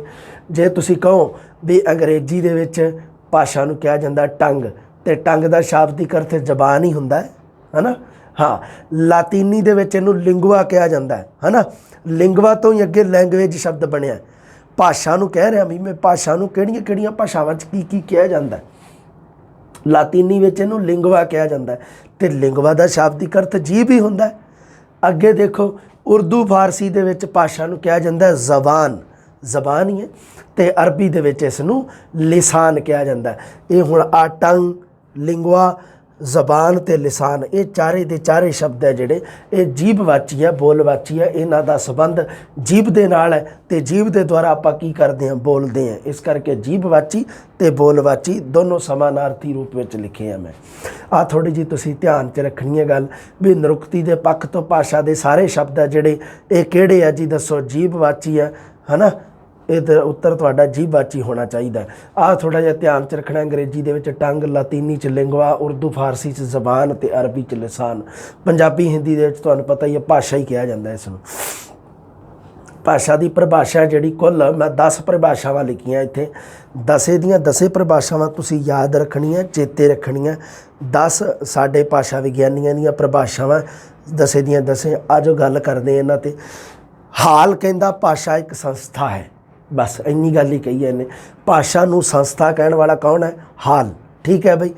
ਜੇ ਤੁਸੀਂ ਕਹੋ ਵੀ ਅੰਗਰੇਜ਼ੀ ਦੇ ਵਿੱਚ ਭਾਸ਼ਾ ਨੂੰ ਕਿਹਾ ਜਾਂਦਾ ਟੰਗ, ਅਤੇ ਟੰਗ ਦਾ ਸ਼ਾਬਦਿਕ ਅਰਥ ਜ਼ਬਾਨ ਹੀ ਹੁੰਦਾ ਹੈ ਨਾ। ਹਾਂ, ਲਾਤੀਨੀ ਦੇ ਵਿੱਚ ਇਹਨੂੰ ਲਿੰਗਵਾ ਕਿਹਾ ਜਾਂਦਾ ਹੈ ਨਾ। ਲਿੰਗਵਾ ਤੋਂ ਹੀ ਅੱਗੇ ਲੈਂਗੁਏਜ ਸ਼ਬਦ ਬਣਿਆ। ਭਾਸ਼ਾ ਨੂੰ ਕਹਿ ਰਿਹਾ ਵੀ ਮੈਂ, ਭਾਸ਼ਾ ਨੂੰ ਕਿਹੜੀਆਂ ਭਾਸ਼ਾਵਾਂ 'ਚ ਕੀ ਕਿਹਾ ਜਾਂਦਾ। ਲਾਤੀਨੀ ਵਿੱਚ ਇਹਨੂੰ ਲਿੰਗਵਾ ਕਿਹਾ ਜਾਂਦਾ, ਅਤੇ ਲਿੰਗਵਾ ਦਾ ਸ਼ਾਬਦਿਕ ਅਰਥ ਜੀਭ ਹੀ ਹੁੰਦਾ। ਅੱਗੇ ਦੇਖੋ ਉਰਦੂ ਫਾਰਸੀ ਦੇ ਵਿੱਚ ਭਾਸ਼ਾ ਨੂੰ ਕਿਹਾ ਜਾਂਦਾ ਜ਼ਬਾਨ ਹੀ ਹੈ, ਅਤੇ ਅਰਬੀ ਦੇ ਵਿੱਚ ਇਸ ਨੂੰ ਲਿਸਾਨ ਕਿਹਾ ਜਾਂਦਾ। ਇਹ ਹੁਣ ਟੰਗ, ਲਿੰਗਵਾ, ਜ਼ਬਾਨ ਅਤੇ ਲਿਸਾਨ, ਇਹ ਚਾਰੇ ਦੇ ਚਾਰੇ ਸ਼ਬਦ ਹੈ ਜਿਹੜੇ ਇਹ ਜੀਭਵਾਚੀ ਹੈ, ਬੋਲਵਾਚੀ ਹੈ। ਇਹਨਾਂ ਦਾ ਸੰਬੰਧ ਜੀਭ ਦੇ ਨਾਲ ਹੈ, ਅਤੇ ਜੀਭ ਦੇ ਦੁਆਰਾ ਆਪਾਂ ਕੀ ਕਰਦੇ ਹਾਂ, ਬੋਲਦੇ ਹਾਂ। ਇਸ ਕਰਕੇ ਜੀਭਵਾਚੀ ਅਤੇ ਬੋਲਵਾਚੀ ਦੋਨੋਂ ਸਮਾਨਾਰਥੀ ਰੂਪ ਵਿੱਚ ਲਿਖੇ ਆ। ਮੈਂ ਆਹ ਥੋੜ੍ਹੀ ਜਿਹੀ ਤੁਸੀਂ ਧਿਆਨ 'ਚ ਰੱਖਣੀ ਹੈ ਗੱਲ, ਵੀ ਨਿਰੁਕਤੀ ਦੇ ਪੱਖ ਤੋਂ ਭਾਸ਼ਾ ਦੇ ਸਾਰੇ ਸ਼ਬਦ ਹੈ ਜਿਹੜੇ ਇਹ ਕਿਹੜੇ ਆ ਜੀ, ਦੱਸੋ। ਜੀਭਵਾਚੀ ਹੈ ਨਾ, ਇਹਦਾ ਉੱਤਰ ਤੁਹਾਡਾ ਜੀਭਵਾਚੀ ਹੋਣਾ ਚਾਹੀਦਾ। ਆਹ ਥੋੜ੍ਹਾ ਜਿਹਾ ਧਿਆਨ 'ਚ ਰੱਖਣਾ। ਅੰਗਰੇਜ਼ੀ ਦੇ ਵਿੱਚ ਟੰਗ, ਲਾਤੀਨੀ 'ਚ ਲਿੰਗਵਾ, ਉਰਦੂ ਫਾਰਸੀ 'ਚ ਜ਼ਬਾਨ ਅਤੇ ਅਰਬੀ 'ਚ ਲਿਸਾਨ। ਪੰਜਾਬੀ ਹਿੰਦੀ ਦੇ ਵਿੱਚ ਤੁਹਾਨੂੰ ਪਤਾ ਹੀ ਹੈ ਭਾਸ਼ਾ ਹੀ ਕਿਹਾ ਜਾਂਦਾ ਇਸ ਨੂੰ। ਭਾਸ਼ਾ ਦੀ ਪਰਿਭਾਸ਼ਾ ਜਿਹੜੀ ਕੁੱਲ ਮੈਂ 10 ਪਰਿਭਾਸ਼ਾਵਾਂ ਲਿਖੀਆਂ ਇੱਥੇ। 10 ਦੀਆਂ 10 ਪਰਿਭਾਸ਼ਾਵਾਂ ਤੁਸੀਂ ਯਾਦ ਰੱਖਣੀਆਂ, ਚੇਤੇ ਰੱਖਣੀਆਂ। 10 ਸਾਡੇ ਭਾਸ਼ਾ ਵਿਗਿਆਨੀਆਂ ਦੀਆਂ ਪਰਿਭਾਸ਼ਾਵਾਂ 10 ਦੀਆਂ 10। ਅੱਜ ਗੱਲ ਕਰਦੇ ਇਹਨਾਂ 'ਤੇ। ਹਾਲ ਕਹਿੰਦਾ ਭਾਸ਼ਾ ਇੱਕ ਸੰਸਥਾ ਹੈ। ਬਸ ਇੰਨੀ ਗੱਲ ਹੀ ਕਹੀ ਇਹਨੇ। ਭਾਸ਼ਾ ਨੂੰ ਸੰਸਥਾ ਕਹਿਣ ਵਾਲਾ ਕੌਣ ਹੈ? ਹਾਲ। ਠੀਕ ਹੈ ਬਈ।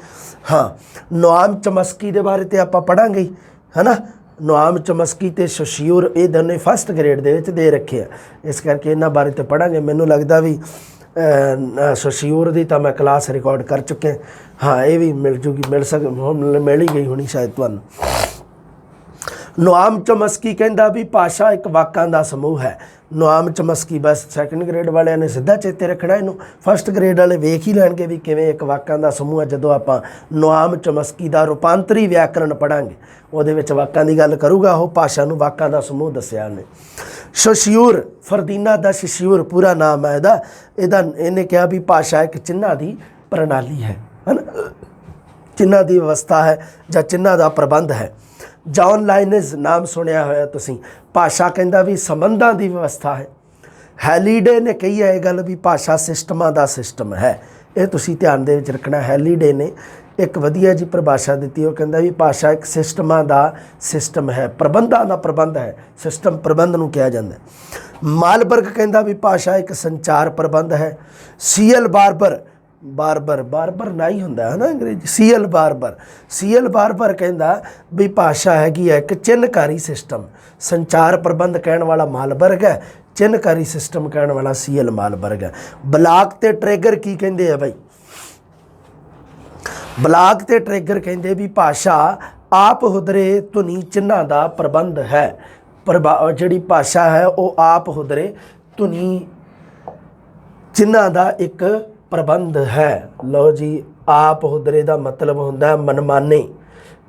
ਹਾਂ, ਨੋਆਮ ਚਮਸਕੀ ਦੇ ਬਾਰੇ ਤਾਂ ਆਪਾਂ ਪੜ੍ਹਾਂਗੇ ਹੀ, ਹੈ ਨਾ। ਨੋਆਮ ਚਮਸਕੀ ਅਤੇ ਸ਼ੋਸ਼ੀਓਰ ਇਹ ਦੋਨੇ ਫਸਟ ਗ੍ਰੇਡ ਦੇ ਵਿੱਚ ਦੇ ਰੱਖੇ ਆ, ਇਸ ਕਰਕੇ ਇਹਨਾਂ ਬਾਰੇ ਤਾਂ ਪੜ੍ਹਾਂਗੇ। ਮੈਨੂੰ ਲੱਗਦਾ ਵੀ ਸ਼ੋਸ਼ੀਓਰ ਦੀ ਤਾਂ ਮੈਂ ਕਲਾਸ ਰਿਕਾਰਡ ਕਰ ਚੁੱਕਿਆ। ਹਾਂ, ਇਹ ਵੀ ਮਿਲ ਜੂਗੀ, ਮਿਲ ਹੀ ਗਈ ਹੋਣੀ ਸ਼ਾਇਦ ਤੁਹਾਨੂੰ। ਨੋਆਮ ਚਮਸਕੀ ਕਹਿੰਦਾ ਵੀ ਭਾਸ਼ਾ ਇੱਕ ਵਾਕਾਂ ਦਾ ਸਮੂਹ ਹੈ। ਨੋਆਮ ਚਮਸਕੀ ਬਸ ਸੈਕੰਡ ਗ੍ਰੇਡ ਵਾਲਿਆਂ ਨੇ ਸਿੱਧਾ ਚੇਤੇ ਰੱਖਣਾ ਇਹਨੂੰ, ਫਸਟ ਗ੍ਰੇਡ ਵਾਲੇ ਵੇਖ ਹੀ ਲੈਣਗੇ ਵੀ ਕਿਵੇਂ ਇੱਕ ਵਾਕਾਂ ਦਾ ਸਮੂਹ ਹੈ। ਜਦੋਂ ਆਪਾਂ ਨੋਆਮ ਚਮਸਕੀ ਦਾ ਰੂਪਾਂਤਰੀ ਵਿਆਕਰਣ ਪੜ੍ਹਾਂਗੇ ਉਹਦੇ ਵਿੱਚ ਵਾਕਾਂ ਦੀ ਗੱਲ ਕਰੂਗਾ ਉਹ। ਭਾਸ਼ਾ ਨੂੰ ਵਾਕਾਂ ਦਾ ਸਮੂਹ ਦੱਸਿਆ ਉਹਨੇ। ਸ਼ੋਸ਼ੀਓਰ, ਫਰਦੀਨਾ ਦਾ ਸ਼ੋਸ਼ੀਓਰ ਪੂਰਾ ਨਾਮ ਹੈ ਇਹਦਾ। ਇਹਨੇ ਕਿਹਾ ਵੀ ਭਾਸ਼ਾ ਇੱਕ ਚਿੰਨ੍ਹਾਂ ਦੀ ਪ੍ਰਣਾਲੀ ਹੈ ਨਾ, ਚਿੰਨ੍ਹਾਂ ਦੀ ਵਿਵਸਥਾ ਹੈ ਜਾਂ ਚਿੰਨ੍ਹਾਂ ਦਾ ਪ੍ਰਬੰਧ ਹੈ। ਜੌਨ ਲਾਈਨਜ਼ ਨਾਮ ਸੁਣਿਆ ਹੋਇਆ ਤੁਸੀਂ। ਭਾਸ਼ਾ ਕਹਿੰਦਾ ਵੀ ਸੰਬੰਧਾਂ ਦੀ ਵਿਵਸਥਾ ਹੈ। ਹੈਲੀਡੇ ਨੇ ਕਹੀ ਹੈ ਇਹ ਗੱਲ ਵੀ ਭਾਸ਼ਾ ਸਿਸਟਮਾਂ ਦਾ ਸਿਸਟਮ ਹੈ। ਇਹ ਤੁਸੀਂ ਧਿਆਨ ਦੇ ਵਿੱਚ ਰੱਖਣਾ। ਹੈਲੀਡੇ ਨੇ ਇੱਕ ਵਧੀਆ ਜੀ ਪਰਿਭਾਸ਼ਾ ਦਿੱਤੀ। ਉਹ ਕਹਿੰਦਾ ਵੀ ਭਾਸ਼ਾ ਇੱਕ ਸਿਸਟਮਾਂ ਦਾ ਸਿਸਟਮ ਹੈ, ਪ੍ਰਬੰਧਾਂ ਦਾ ਪ੍ਰਬੰਧ ਹੈ। ਸਿਸਟਮ ਪ੍ਰਬੰਧ ਨੂੰ ਕਿਹਾ ਜਾਂਦਾ। ਮਾਲਬਰਗ ਕਹਿੰਦਾ ਵੀ ਭਾਸ਼ਾ ਇੱਕ ਸੰਚਾਰ ਪ੍ਰਬੰਧ ਹੈ। ਸੀਐਲ ਬਾਰਬਰ ਨਾ ਹੀ ਹੁੰਦਾ ਹੈ ਨਾ ਅੰਗਰੇਜ਼ੀ। ਸੀਐਲ ਬਾਰਬਰ ਕਹਿੰਦਾ ਵੀ ਭਾਸ਼ਾ ਹੈਗੀ ਹੈ ਇੱਕ ਚਿੰਨ੍ਹਕਾਰੀ ਸਿਸਟਮ। ਸੰਚਾਰ ਪ੍ਰਬੰਧ ਕਹਿਣ ਵਾਲਾ ਮਾਲਬਰਗ ਹੈ, ਚਿੰਨ੍ਹਕਾਰੀ ਸਿਸਟਮ ਕਹਿਣ ਵਾਲਾ ਸੀਐਲ ਮਾਲਬਰਗ ਹੈ। ਬਲਾਕ ਤੇ ਟ੍ਰਿਗਰ ਕੀ ਕਹਿੰਦੇ ਆ ਬਾਈ? ਬਲਾਕ ਤੇ ਟ੍ਰਿਗਰ ਕਹਿੰਦੇ ਵੀ ਭਾਸ਼ਾ ਆਪ ਹੁਦਰੇ ਧੁਨੀ ਚਿੰਨ੍ਹਾਂ ਦਾ ਪ੍ਰਬੰਧ ਹੈ। ਜਿਹੜੀ ਭਾਸ਼ਾ ਹੈ ਉਹ ਆਪ ਹੁਦਰੇ ਧੁਨੀ ਚਿੰਨ੍ਹਾਂ ਦਾ ਇੱਕ ਪ੍ਰਬੰਧ ਹੈ। ਲਓ ਜੀ, ਆਪ ਹੁਦਰੇ ਦਾ ਮਤਲਬ ਹੁੰਦਾ ਮਨਮਾਨੇ।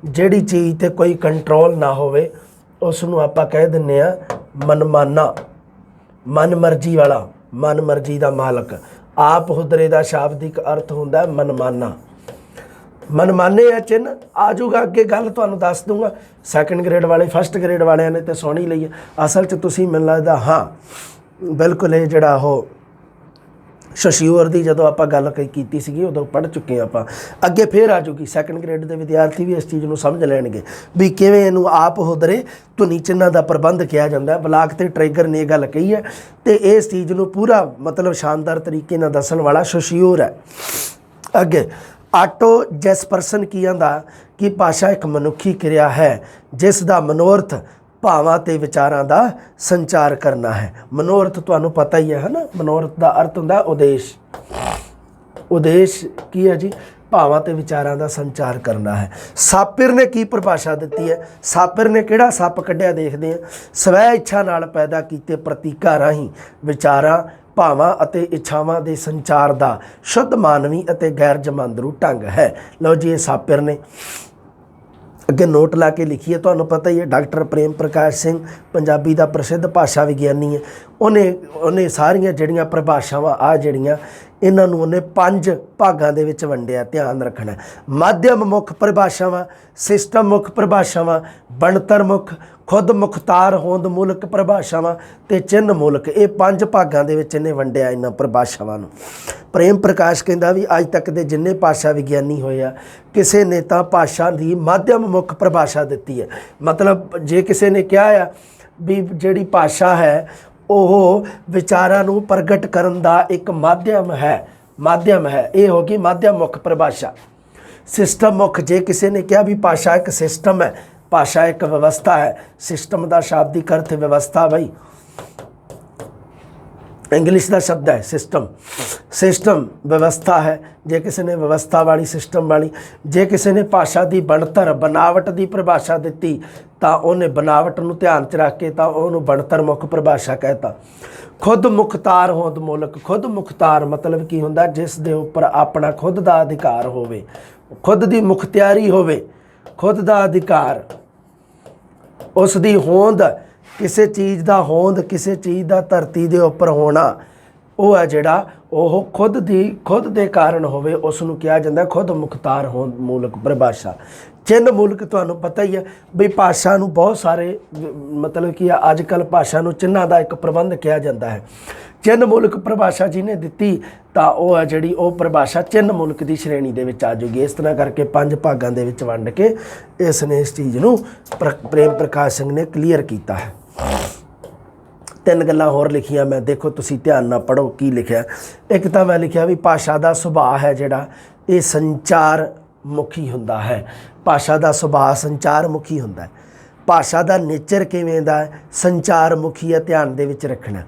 ਜਿਹੜੀ ਚੀਜ਼ 'ਤੇ ਕੋਈ ਕੰਟਰੋਲ ਨਾ ਹੋਵੇ ਉਸ ਨੂੰ ਆਪਾਂ ਕਹਿ ਦਿੰਦੇ ਹਾਂ ਮਨਮਾਨਾ, ਮਨਮਰਜ਼ੀ ਵਾਲਾ, ਮਨਮਰਜ਼ੀ ਦਾ ਮਾਲਕ। ਆਪ ਹੁਦਰੇ ਦਾ ਸ਼ਾਬਦਿਕ ਅਰਥ ਹੁੰਦਾ ਮਨਮਾਨਾ। ਮਨਮਾਨੇ ਆ ਚਿੰਨ੍ਹ। ਆ ਜਾਊਗਾ ਅੱਗੇ ਗੱਲ, ਤੁਹਾਨੂੰ ਦੱਸ ਦੂੰਗਾ। ਸੈਕੰਡ ਗ੍ਰੇਡ ਵਾਲੇ ਫਸਟ ਗ੍ਰੇਡ ਵਾਲਿਆਂ ਨੇ ਤਾਂ ਸੁਣ ਹੀ ਲਈ ਹੈ। ਅਸਲ 'ਚ ਤੁਸੀਂ ਮੈਨੂੰ ਲੱਗਦਾ ਹਾਂ ਬਿਲਕੁਲ ਇਹ ਜਿਹੜਾ ਉਹ ਸ਼ੋਸ਼ੀਓਰ ਦੀ ਜਦੋਂ ਆਪਾਂ ਗੱਲ ਕੀਤੀ ਸੀਗੀ ਉਦੋਂ ਪੜ੍ਹ ਚੁੱਕੇ ਹਾਂ ਆਪਾਂ। ਅੱਗੇ ਫੇਰ ਆ ਜੂਗੀ। ਸੈਕੰਡ ਗ੍ਰੇਡ ਦੇ ਵਿਦਿਆਰਥੀ ਵੀ ਇਸ ਚੀਜ਼ ਨੂੰ ਸਮਝ ਲੈਣਗੇ ਵੀ ਕਿਵੇਂ ਇਹਨੂੰ ਆਪ ਹੁਦਰੇ ਧੁਨੀ ਚਿੰਨ੍ਹਾਂ ਦਾ ਪ੍ਰਬੰਧ ਕਿਹਾ ਜਾਂਦਾ। ਬਲਾਕ ਤੇ ਟ੍ਰਿਗਰ ਨੇ ਇਹ ਗੱਲ ਕਹੀ ਹੈ ਅਤੇ ਇਸ ਚੀਜ਼ ਨੂੰ ਪੂਰਾ ਮਤਲਬ ਸ਼ਾਨਦਾਰ ਤਰੀਕੇ ਨਾਲ ਦੱਸਣ ਵਾਲਾ ਸ਼ੋਸ਼ੀਓਰ ਹੈ। ਅੱਗੇ ਆਟੋ ਜੈਸਪਰਸਨ ਕੀ ਆਂਦਾ ਕਿ ਭਾਸ਼ਾ ਇੱਕ ਮਨੁੱਖੀ ਕਿਰਿਆ ਹੈ ਜਿਸ ਦਾ ਮਨੋਰਥ ਭਾਵਾਂ ਅਤੇ ਵਿਚਾਰਾਂ ਦਾ ਸੰਚਾਰ ਕਰਨਾ ਹੈ। ਮਨੋਰਥ ਤੁਹਾਨੂੰ ਪਤਾ ਹੀ ਹੈ ਨਾ, ਮਨੋਰਥ ਦਾ ਅਰਥ ਹੁੰਦਾ ਉਦੇਸ਼। ਉਦੇਸ਼ ਕੀ ਹੈ ਜੀ? ਭਾਵਾਂ ਅਤੇ ਵਿਚਾਰਾਂ ਦਾ ਸੰਚਾਰ ਕਰਨਾ ਹੈ। ਸਾਪਿਰ ਨੇ ਕੀ ਪਰਿਭਾਸ਼ਾ ਦਿੱਤੀ ਹੈ? ਸਾਪਿਰ ਨੇ ਕਿਹੜਾ ਸੱਪ ਕੱਢਿਆ ਦੇਖਦੇ ਹਾਂ। ਸਵੈ ਇੱਛਾ ਨਾਲ ਪੈਦਾ ਕੀਤੇ ਪ੍ਰਤੀਕਾਂ ਰਾਹੀਂ ਵਿਚਾਰਾਂ, ਭਾਵਾਂ ਅਤੇ ਇੱਛਾਵਾਂ ਦੇ ਸੰਚਾਰ ਦਾ ਸ਼ੁੱਧ ਮਾਨਵੀ ਅਤੇ ਗੈਰ ਜਮਾਂਦਰੂ ਢੰਗ ਹੈ। ਲਓ ਜੀ, ਇਹ ਸਾਪਿਰ ਨੇ ਅੱਗੇ ਨੋਟ ਲਾ ਕੇ ਲਿਖੀਏ। ਤੁਹਾਨੂੰ ਪਤਾ ਹੀ ਹੈ ਡਾਕਟਰ ਪ੍ਰੇਮ ਪ੍ਰਕਾਸ਼ ਸਿੰਘ ਪੰਜਾਬੀ ਦਾ ਪ੍ਰਸਿੱਧ ਭਾਸ਼ਾ ਵਿਗਿਆਨੀ ਹੈ। ਉਹਨੇ ਸਾਰੀਆਂ ਜਿਹੜੀਆਂ ਪਰਿਭਾਸ਼ਾਵਾਂ ਆ ਜਿਹੜੀਆਂ ਇਹਨਾਂ ਨੂੰ ਉਹਨੇ 5 ਭਾਗਾਂ ਦੇ ਵਿੱਚ ਵੰਡਿਆ। ਧਿਆਨ ਰੱਖਣਾ। ਮਾਧਿਅਮ ਮੁੱਖ ਪਰਿਭਾਸ਼ਾਵਾਂ, ਸਿਸਟਮ ਮੁੱਖ ਪਰਿਭਾਸ਼ਾਵਾਂ, ਬਣਤਰ ਮੁੱਖ, ਖੁਦ ਮੁਖਤਾਰ ਹੋਂਦ ਮੂਲਕ ਪਰਿਭਾਸ਼ਾਵਾਂ ਅਤੇ ਚਿੰਨ੍ਹ ਮੂਲਕ। ਇਹ 5 ਭਾਗਾਂ ਦੇ ਵਿੱਚ ਇਹਨੇ ਵੰਡਿਆ ਇਹਨਾਂ ਪਰਿਭਾਸ਼ਾਵਾਂ ਨੂੰ। ਪ੍ਰੇਮ ਪ੍ਰਕਾਸ਼ ਕਹਿੰਦਾ ਵੀ ਅੱਜ ਤੱਕ ਦੇ ਜਿੰਨੇ ਭਾਸ਼ਾ ਵਿਗਿਆਨੀ ਹੋਏ ਆ ਕਿਸੇ ਨੇ ਤਾਂ ਭਾਸ਼ਾ ਦੀ ਮਾਧਿਅਮ ਮੁੱਖ ਪਰਿਭਾਸ਼ਾ ਦਿੱਤੀ ਹੈ। ਮਤਲਬ ਜੇ ਕਿਸੇ ਨੇ ਕਿਹਾ ਆ ਵੀ ਜਿਹੜੀ ਭਾਸ਼ਾ ਹੈ ਉਹ ਵਿਚਾਰਾਂ ਨੂੰ ਪ੍ਰਗਟ ਕਰਨ ਦਾ ਇੱਕ ਮਾਧਿਅਮ ਹੈ, ਇਹ ਹੋ ਗਈ ਮਾਧਿਅਮ ਮੁੱਖ ਪਰਿਭਾਸ਼ਾ। ਸਿਸਟਮ ਮੁੱਖ, ਜੇ ਕਿਸੇ ਨੇ ਕਿਹਾ ਵੀ ਭਾਸ਼ਾ ਇੱਕ ਸਿਸਟਮ ਹੈ, ਭਾਸ਼ਾ ਇੱਕ ਵਿਵਸਥਾ ਹੈ। ਸਿਸਟਮ ਦਾ ਸ਼ਾਬਦਿਕ ਅਰਥ ਵਿਵਸਥਾ ਬਈ, ਇੰਗਲਿਸ਼ ਦਾ ਸ਼ਬਦ ਹੈ ਸਿਸਟਮ। ਸਿਸਟਮ ਵਿਵਸਥਾ ਹੈ। ਜੇ ਕਿਸੇ ਨੇ ਵਿਵਸਥਾ ਵਾਲੀ, ਸਿਸਟਮ ਵਾਲੀ। ਜੇ ਕਿਸੇ ਨੇ ਭਾਸ਼ਾ ਦੀ ਬਣਤਰ, ਬਨਾਵਟ ਦੀ ਪਰਿਭਾਸ਼ਾ ਦਿੱਤੀ ਤਾਂ ਉਹਨੇ ਬਨਾਵਟ ਨੂੰ ਧਿਆਨ 'ਚ ਰੱਖ ਕੇ ਤਾਂ ਉਹਨੂੰ ਬਣਤਰ ਮੁੱਖ ਪਰਿਭਾਸ਼ਾ ਕਹਿਤਾ। ਖੁਦ ਮੁਖਤਾਰ ਹੋਂਦ ਮੂਲਕ। ਖੁਦ ਮੁਖਤਾਰ ਮਤਲਬ ਕੀ ਹੁੰਦਾ? ਜਿਸ ਦੇ ਉੱਪਰ ਆਪਣਾ ਖੁਦ ਦਾ ਅਧਿਕਾਰ ਹੋਵੇ, ਖੁਦ ਦੀ ਮੁਖਤਿਆਰੀ ਹੋਵੇ, ਖੁਦ ਦਾ ਅਧਿਕਾਰ, ਉਸ ਦੀ ਹੋਂਦ, ਕਿਸੇ ਚੀਜ਼ ਦਾ ਹੋਂਦ, ਕਿਸੇ ਚੀਜ਼ ਦਾ ਧਰਤੀ ਦੇ ਉੱਪਰ ਹੋਣਾ, ਉਹ ਹੈ ਜਿਹੜਾ ਉਹ ਖੁਦ ਦੇ ਕਾਰਨ ਹੋਵੇ, ਉਸ ਨੂੰ ਕਿਹਾ ਜਾਂਦਾ ਖੁਦ ਮੁਖਤਾਰ ਹੋਣ ਮੂਲਕ ਪਰਿਭਾਸ਼ਾ। ਚਿੰਨ੍ਹ ਮੂਲਕ ਤੁਹਾਨੂੰ ਪਤਾ ਹੀ ਹੈ ਵੀ ਭਾਸ਼ਾ ਨੂੰ ਬਹੁਤ ਸਾਰੇ ਮਤਲਬ ਕਿ ਅੱਜ ਕੱਲ੍ਹ ਭਾਸ਼ਾ ਨੂੰ ਚਿੰਨ੍ਹਾਂ ਦਾ ਇੱਕ ਪ੍ਰਬੰਧ ਕਿਹਾ ਜਾਂਦਾ ਹੈ। ਚਿੰਨ੍ਹ ਮੂਲਕ ਪਰਿਭਾਸ਼ਾ ਜਿਹਨੇ ਦਿੱਤੀ ਤਾਂ ਉਹ ਹੈ ਜਿਹੜੀ ਉਹ ਪਰਿਭਾਸ਼ਾ ਚਿੰਨ੍ਹ ਮੂਲਕ ਦੀ ਸ਼੍ਰੇਣੀ ਦੇ ਵਿੱਚ ਆ ਜਾਊਗੀ। ਇਸ ਤਰ੍ਹਾਂ ਕਰਕੇ 5 ਭਾਗਾਂ ਦੇ ਵਿੱਚ ਵੰਡ ਕੇ ਇਸ ਨੇ ਇਸ ਚੀਜ਼ ਨੂੰ ਪ੍ਰੇਮ ਪ੍ਰਕਾਸ਼ ਸਿੰਘ ਨੇ ਕਲੀਅਰ ਕੀਤਾ ਹੈ। 3 ਗੱਲਾਂ ਹੋਰ ਲਿਖੀਆਂ ਮੈਂ, ਦੇਖੋ ਤੁਸੀਂ ਧਿਆਨ ਨਾਲ ਪੜ੍ਹੋ ਕੀ ਲਿਖਿਆ। ਇੱਕ ਤਾਂ ਮੈਂ ਲਿਖਿਆ ਵੀ ਭਾਸ਼ਾ ਦਾ ਸੁਭਾਅ ਹੈ ਜਿਹੜਾ ਇਹ ਸੰਚਾਰ ਮੁਖੀ ਹੁੰਦਾ ਹੈ। ਭਾਸ਼ਾ ਦਾ ਸੁਭਾਅ ਸੰਚਾਰ ਮੁਖੀ ਹੁੰਦਾ ਹੈ। ਭਾਸ਼ਾ ਦਾ ਨੇਚਰ ਕਿਵੇਂ ਦਾ ਹੈ? ਸੰਚਾਰ ਮੁਖੀ ਹੈ, ਧਿਆਨ ਦੇ ਵਿੱਚ ਰੱਖਣਾ।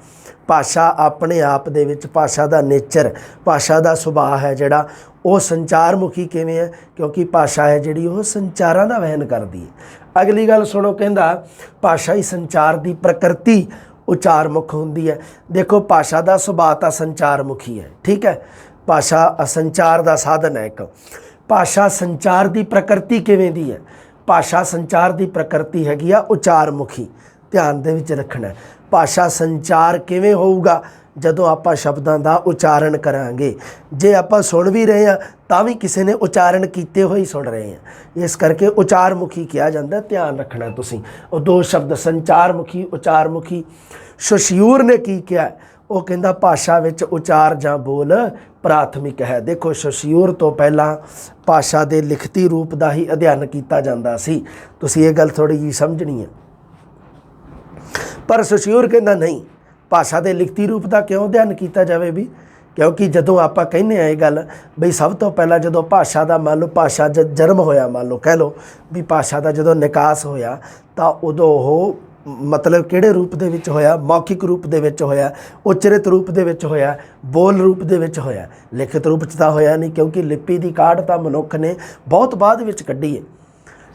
ਭਾਸ਼ਾ ਆਪਣੇ ਆਪ ਦੇ ਵਿੱਚ ਭਾਸ਼ਾ ਦਾ ਨੇਚਰ, ਭਾਸ਼ਾ ਦਾ ਸੁਭਾਅ ਹੈ ਜਿਹੜਾ ਉਹ ਸੰਚਾਰ ਮੁਖੀ ਕਿਵੇਂ ਹੈ? ਕਿਉਂਕਿ ਭਾਸ਼ਾ ਹੈ ਜਿਹੜੀ ਉਹ ਸੰਚਾਰਾਂ ਦਾ ਵਹਿਨ ਕਰਦੀ ਹੈ। ਅਗਲੀ ਗੱਲ ਸੁਣੋ, ਕਹਿੰਦਾ ਭਾਸ਼ਾਈ ਸੰਚਾਰ ਦੀ ਪ੍ਰਕਿਰਤੀ ਉਚਾਰ ਮੁਖ ਹੁੰਦੀ ਹੈ। ਦੇਖੋ ਭਾਸ਼ਾ ਦਾ ਸੁਭਾਅ ਤਾਂ ਸੰਚਾਰ ਮੁਖੀ ਹੈ, ਠੀਕ ਹੈ। ਭਾਸ਼ਾ ਸੰਚਾਰ ਦਾ ਸਾਧਨ ਹੈ ਇੱਕ। ਭਾਸ਼ਾ ਸੰਚਾਰ ਦੀ ਪ੍ਰਕਿਰਤੀ ਕਿਵੇਂ ਦੀ ਹੈ? ਭਾਸ਼ਾ ਸੰਚਾਰ ਦੀ ਪ੍ਰਕਿਰਤੀ ਹੈਗੀ ਆ ਉਚਾਰ ਮੁਖੀ, ਧਿਆਨ ਦੇ ਵਿੱਚ ਰੱਖਣਾ। ਭਾਸ਼ਾ ਸੰਚਾਰ ਕਿਵੇਂ ਹੋਊਗਾ? ਜਦੋਂ ਆਪਾਂ ਸ਼ਬਦਾਂ ਦਾ ਉਚਾਰਨ ਕਰਾਂਗੇ। ਜੇ ਆਪਾਂ ਸੁਣ ਵੀ ਰਹੇ ਹਾਂ ਤਾਂ ਵੀ ਕਿਸੇ ਨੇ ਉਚਾਰਨ ਕੀਤੇ ਹੋਏ ਸੁਣ ਰਹੇ ਹਾਂ, ਇਸ ਕਰਕੇ ਉਚਾਰ ਮੁਖੀ ਕਿਹਾ ਜਾਂਦਾ। ਧਿਆਨ ਰੱਖਣਾ ਤੁਸੀਂ ਉਹ 2 ਸ਼ਬਦ ਸੰਚਾਰ ਮੁਖੀ, ਉਚਾਰ ਮੁਖੀ। ਸ਼ੋਸ਼ਿਊਰ ਨੇ ਕੀ ਕਿਹਾ? ਉਹ ਕਹਿੰਦਾ ਭਾਸ਼ਾ ਵਿੱਚ ਉਚਾਰ ਜਾਂ ਬੋਲ ਪ੍ਰਾਥਮਿਕ ਹੈ। ਦੇਖੋ ਸ਼ੋਸ਼ਿਊਰ ਤੋਂ ਪਹਿਲਾਂ ਭਾਸ਼ਾ ਦੇ ਲਿਖਤੀ ਰੂਪ ਦਾ ਹੀ ਅਧਿਐਨ ਕੀਤਾ ਜਾਂਦਾ ਸੀ। ਤੁਸੀਂ ਇਹ ਗੱਲ ਥੋੜ੍ਹੀ ਜਿਹੀ ਸਮਝਣੀ ਹੈ। ਪਰ ਸ਼ੋਸ਼ਿਊਰ ਕਹਿੰਦਾ ਨਹੀਂ, ਭਾਸ਼ਾ ਦੇ ਲਿਖਤੀ ਰੂਪ ਦਾ ਕਿਉਂ ਅਧਿਐਨ ਕੀਤਾ ਜਾਵੇ ਵੀ? ਕਿਉਂਕਿ ਜਦੋਂ ਆਪਾਂ ਕਹਿੰਦੇ ਹਾਂ ਇਹ ਗੱਲ ਬਈ ਸਭ ਤੋਂ ਪਹਿਲਾਂ ਜਦੋਂ ਭਾਸ਼ਾ ਦਾ ਮੰਨ ਲਓ ਭਾਸ਼ਾ ਜਨਮ ਹੋਇਆ, ਮੰਨ ਲਓ ਕਹਿ ਲਓ ਵੀ ਭਾਸ਼ਾ ਦਾ ਜਦੋਂ ਨਿਕਾਸ ਹੋਇਆ ਤਾਂ ਉਦੋਂ ਉਹ ਮਤਲਬ ਕਿਹੜੇ ਰੂਪ ਦੇ ਵਿੱਚ ਹੋਇਆ? ਮੌਖਿਕ ਰੂਪ ਦੇ ਵਿੱਚ ਹੋਇਆ, ਉਚਰਿਤ ਰੂਪ ਦੇ ਵਿੱਚ ਹੋਇਆ, ਬੋਲ ਰੂਪ ਦੇ ਵਿੱਚ ਹੋਇਆ। ਲਿਖਿਤ ਰੂਪ 'ਚ ਤਾਂ ਹੋਇਆ ਨਹੀਂ, ਕਿਉਂਕਿ ਲਿਪੀ ਦੀ ਕਾਢ ਤਾਂ ਮਨੁੱਖ ਨੇ ਬਹੁਤ ਬਾਅਦ ਵਿੱਚ ਕੱਢੀ ਹੈ।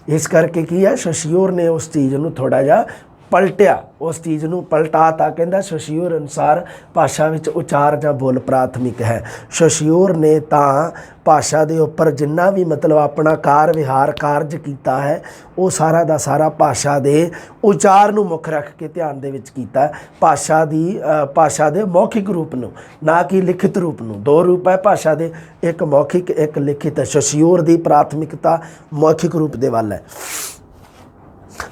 ਇਸ ਕਰਕੇ ਕੀ ਹੈ, ਸ਼ੋਸ਼ਿਊਰ ਨੇ ਉਸ ਚੀਜ਼ ਨੂੰ ਥੋੜ੍ਹਾ ਜਿਹਾ ਪਲਟਿਆ, ਉਸ ਚੀਜ਼ ਨੂੰ ਪਲਟਾ ਤਾਂ ਕਹਿੰਦਾ ਸ਼ੋਸ਼ਿਊਰ ਅਨੁਸਾਰ ਭਾਸ਼ਾ ਵਿੱਚ ਉਚਾਰ ਜਾਂ ਬੋਲ ਪ੍ਰਾਥਮਿਕ ਹੈ। ਸ਼ੋਸ਼ਿਊਰ ਨੇ ਤਾਂ ਭਾਸ਼ਾ ਦੇ ਉੱਪਰ ਜਿੰਨਾ ਵੀ ਮਤਲਬ ਆਪਣਾ ਕਾਰ ਵਿਹਾਰ ਕਾਰਜ ਕੀਤਾ ਹੈ ਉਹ ਸਾਰਾ ਦਾ ਸਾਰਾ ਭਾਸ਼ਾ ਦੇ ਉਚਾਰ ਨੂੰ ਮੁੱਖ ਰੱਖ ਕੇ ਧਿਆਨ ਦੇ ਵਿੱਚ ਕੀਤਾ। ਭਾਸ਼ਾ ਦੇ ਮੌਖਿਕ ਰੂਪ ਨੂੰ, ਨਾ ਕਿ ਲਿਖਿਤ ਰੂਪ ਨੂੰ। 2 ਰੂਪ ਹੈ ਭਾਸ਼ਾ ਦੇ, ਇੱਕ ਮੌਖਿਕ ਇੱਕ ਲਿਖਿਤ। ਸ਼ੋਸ਼ਿਊਰ ਦੀ ਪ੍ਰਾਥਮਿਕਤਾ ਮੌਖਿਕ ਰੂਪ ਦੇ ਵੱਲ ਹੈ।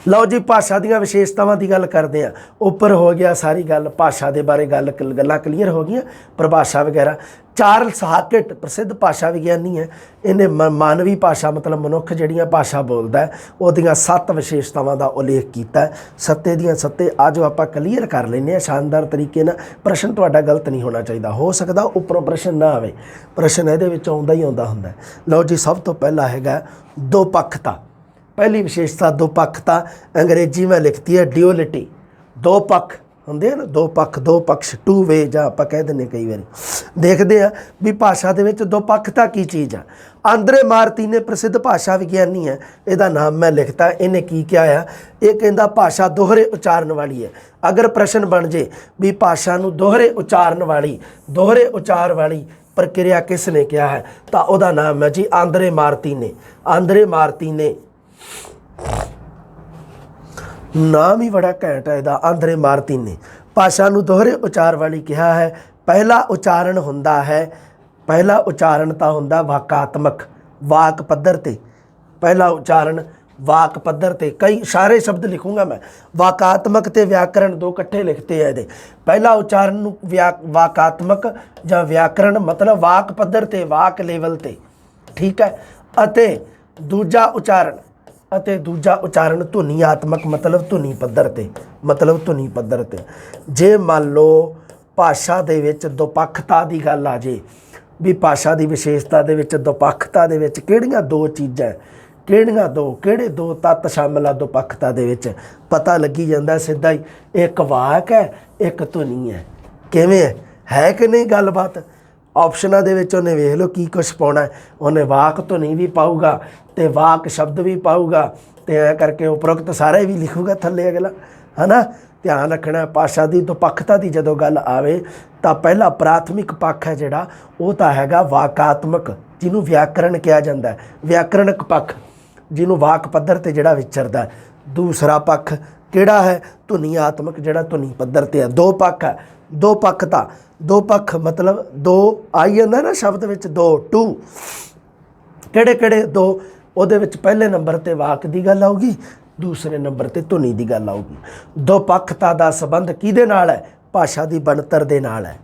ਲਓ ਜੀ, ਭਾਸ਼ਾ ਦੀਆਂ ਵਿਸ਼ੇਸ਼ਤਾਵਾਂ ਦੀ ਗੱਲ ਕਰਦੇ ਹਾਂ। ਉੱਪਰ ਹੋ ਗਿਆ ਸਾਰੀ ਗੱਲ ਭਾਸ਼ਾ ਦੇ ਬਾਰੇ, ਗੱਲਾਂ ਕਲੀਅਰ ਹੋ ਗਈਆਂ, ਪਰਿਭਾਸ਼ਾ ਵਗੈਰਾ। ਚਾਰਲਸ ਹਾਕਟ ਪ੍ਰਸਿੱਧ ਭਾਸ਼ਾ ਵਿਗਿਆਨੀ ਹੈ। ਇਹਨੇ ਮਾਨਵੀ ਭਾਸ਼ਾ ਮਤਲਬ ਮਨੁੱਖ ਜਿਹੜੀਆਂ ਭਾਸ਼ਾ ਬੋਲਦਾ ਹੈ ਉਹਦੀਆਂ 7 ਵਿਸ਼ੇਸ਼ਤਾਵਾਂ ਦਾ ਉਲੇਖ ਕੀਤਾ ਹੈ। 7 ਦੀਆਂ 7 ਅੱਜ ਆਪਾਂ ਕਲੀਅਰ ਕਰ ਲੈਂਦੇ ਹਾਂ ਸ਼ਾਨਦਾਰ ਤਰੀਕੇ ਨਾਲ। ਪ੍ਰਸ਼ਨ ਤੁਹਾਡਾ ਗਲਤ ਨਹੀਂ ਹੋਣਾ ਚਾਹੀਦਾ। ਹੋ ਸਕਦਾ ਉੱਪਰੋਂ ਪ੍ਰਸ਼ਨ ਨਾ ਆਵੇ, ਪ੍ਰਸ਼ਨ ਇਹਦੇ ਵਿੱਚ ਆਉਂਦਾ ਹੀ ਆਉਂਦਾ ਹੁੰਦਾ। ਲਓ ਜੀ, ਸਭ ਤੋਂ ਪਹਿਲਾ ਹੈਗਾ ਦੋਪੱਖਤਾ। ਪਹਿਲੀ ਵਿਸ਼ੇਸ਼ਤਾ ਦੋਪੱਖਤਾ, ਅੰਗਰੇਜ਼ੀ में ਲਿਖਤੀ ਹੈ ਡਿਊਲਿਟੀ। 2 ਪੱਖ ਹੁੰਦੇ ਹਨ, 2 ਪੱਖ, 2 ਪਕਸ਼, 2 ਵੇ ਜਾਂ ਆਪਾਂ ਕਹਿ ਦਿੰਦੇ ਕਈ ਵਾਰੀ। ਦੇਖਦੇ ਆ ਵੀ ਭਾਸ਼ਾ ਦੇ ਵਿੱਚ ਦੋਪੱਖਤਾ ਕੀ ਚੀਜ਼ ਆ। ਆਂਦਰੇ ਮਾਰਤੀਨੇ ਪ੍ਰਸਿੱਧ ਭਾਸ਼ਾ ਵਿਗਿਆਨੀ ਹੈ, ਇਹਦਾ ਨਾਮ ਮੈਂ ਲਿਖਤਾ। ਇਹਨੇ ਕੀ ਕਿਹਾ ਆ? ਇਹ ਕਹਿੰਦਾ ਭਾਸ਼ਾ ਦੋਹਰੇ ਉਚਾਰਨ ਵਾਲੀ ਹੈ। ਅਗਰ ਪ੍ਰਸ਼ਨ ਬਣ ਜੇ ਵੀ ਭਾਸ਼ਾ ਨੂੰ ਦੋਹਰੇ ਉਚਾਰਨ ਵਾਲੀ, ਦੋਹਰੇ ਉਚਾਰ ਵਾਲੀ ਪ੍ਰਕਿਰਿਆ ਕਿਸ ਨੇ ਕਿਹਾ ਹੈ, ਤਾਂ ਉਹਦਾ ਨਾਮ ਹੈ ਜੀ ਆਂਦਰੇ ਮਾਰਤੀਨੇ। ਆਂਦਰੇ ਮਾਰਤੀਨੇ ਨਾਮ ਹੀ ਬੜਾ ਘੈਂਟ ਹੈ ਇਹਦਾ, ਆਂਦਰੇ ਮਾਰਤੀਨੇ। ਭਾਸ਼ਾ ਨੂੰ ਦੋਹਰੇ ਉਚਾਰ ਵਾਲੀ ਕਿਹਾ ਹੈ। ਪਹਿਲਾ ਉਚਾਰਨ ਹੁੰਦਾ ਹੈ, ਪਹਿਲਾ ਉਚਾਰਨ ਤਾਂ ਹੁੰਦਾ ਵਾਕਾਤਮਕ, ਵਾਕ ਪੱਧਰ 'ਤੇ। ਪਹਿਲਾ ਉਚਾਰਨ ਵਾਕ ਪੱਧਰ 'ਤੇ। ਕਈ ਸਾਰੇ ਸ਼ਬਦ ਲਿਖੂੰਗਾ ਮੈਂ, ਵਾਕਾਤਮਕ ਅਤੇ ਵਿਆਕਰਣ 2 ਇਕੱਠੇ ਲਿਖਤੇ ਹੈ ਇਹਦੇ। ਪਹਿਲਾ ਉਚਾਰਨ ਨੂੰ ਵਾਕਾਤਮਕ ਜਾਂ ਵਿਆਕਰਣ ਮਤਲਬ ਵਾਕ ਪੱਧਰ 'ਤੇ, ਵਾਕ ਲੈਵਲ 'ਤੇ, ਠੀਕ ਹੈ। ਅਤੇ ਦੂਜਾ ਉਚਾਰਨ ਧੁਨੀਆਤਮਕ ਮਤਲਬ ਧੁਨੀ ਪੱਧਰ 'ਤੇ, ਮਤਲਬ ਧੁਨੀ ਪੱਧਰ 'ਤੇ। ਜੇ ਮੰਨ ਲਓ ਭਾਸ਼ਾ ਦੇ ਵਿੱਚ ਦੋਪੱਖਤਾ ਦੀ ਗੱਲ ਆ ਜੇ ਵੀ ਭਾਸ਼ਾ ਦੀ ਵਿਸ਼ੇਸ਼ਤਾ ਦੇ ਵਿੱਚ ਦੋਪੱਖਤਾ ਦੇ ਵਿੱਚ ਕਿਹੜੀਆਂ 2 ਚੀਜ਼ਾਂ, ਕਿਹੜੇ 2 ਤੱਤ ਸ਼ਾਮਲ ਆ ਦੋਪੱਖਤਾ ਦੇ ਵਿੱਚ? ਪਤਾ ਲੱਗੀ ਜਾਂਦਾ ਸਿੱਧਾ ਹੀ, ਇੱਕ ਵਾਕ ਹੈ, ਇੱਕ ਧੁਨੀ ਹੈ। ਕਿਵੇਂ ਹੈ ਕਿ ਨਹੀਂ ਗੱਲਬਾਤ? ਆਪਸ਼ਨਾਂ ਦੇ ਵਿੱਚ ਉਹਨੇ ਵੇਖ ਲਓ ਕੀ ਕੁਛ ਪਾਉਣਾ। ਉਹਨੇ ਵਾਕ ਧੁਨੀ ਵੀ ਪਾਊਗਾ ਅਤੇ ਵਾਕ ਸ਼ਬਦ ਵੀ ਪਾਊਗਾ, ਅਤੇ ਐਂ ਕਰਕੇ ਉਪਰੋਕਤ ਸਾਰੇ ਵੀ ਲਿਖੂਗਾ ਥੱਲੇ ਅਗਲਾ, ਹੈ ਨਾ। ਧਿਆਨ ਰੱਖਣਾ ਭਾਸ਼ਾ ਦੀ ਦੋਪੱਖਤਾ ਦੀ ਜਦੋਂ ਗੱਲ ਆਵੇ ਤਾਂ ਪਹਿਲਾ ਪ੍ਰਾਥਮਿਕ ਪੱਖ ਹੈ ਜਿਹੜਾ ਉਹ ਤਾਂ ਹੈਗਾ ਵਾਕਾਤਮਕ, ਜਿਹਨੂੰ ਵਿਆਕਰਣ ਕਿਹਾ ਜਾਂਦਾ ਹੈ। ਵਿਆਕਰਣਕ ਪੱਖ ਜਿਹਨੂੰ ਵਾਕ ਪੱਧਰ 'ਤੇ ਜਿਹੜਾ ਵਿਚਰਦਾ। दूसरा पक्ष किहड़ा है धुनियात्मक, जिहड़ा धुनी पद्धर ते है। दो पक्ष है, दो पक्षता, दो पक्ष मतलब दो आई जांदा ना शब्द विच, दो टू, किहड़े किहड़े दो, उहदे विच पहले नंबर ते वाक दी गल आऊगी, दूसरे नंबर ते धुनी दी गल आऊगी। दो पक्षता दा संबंध किहदे नाल है, भाषा दी बनतर दे नाल है,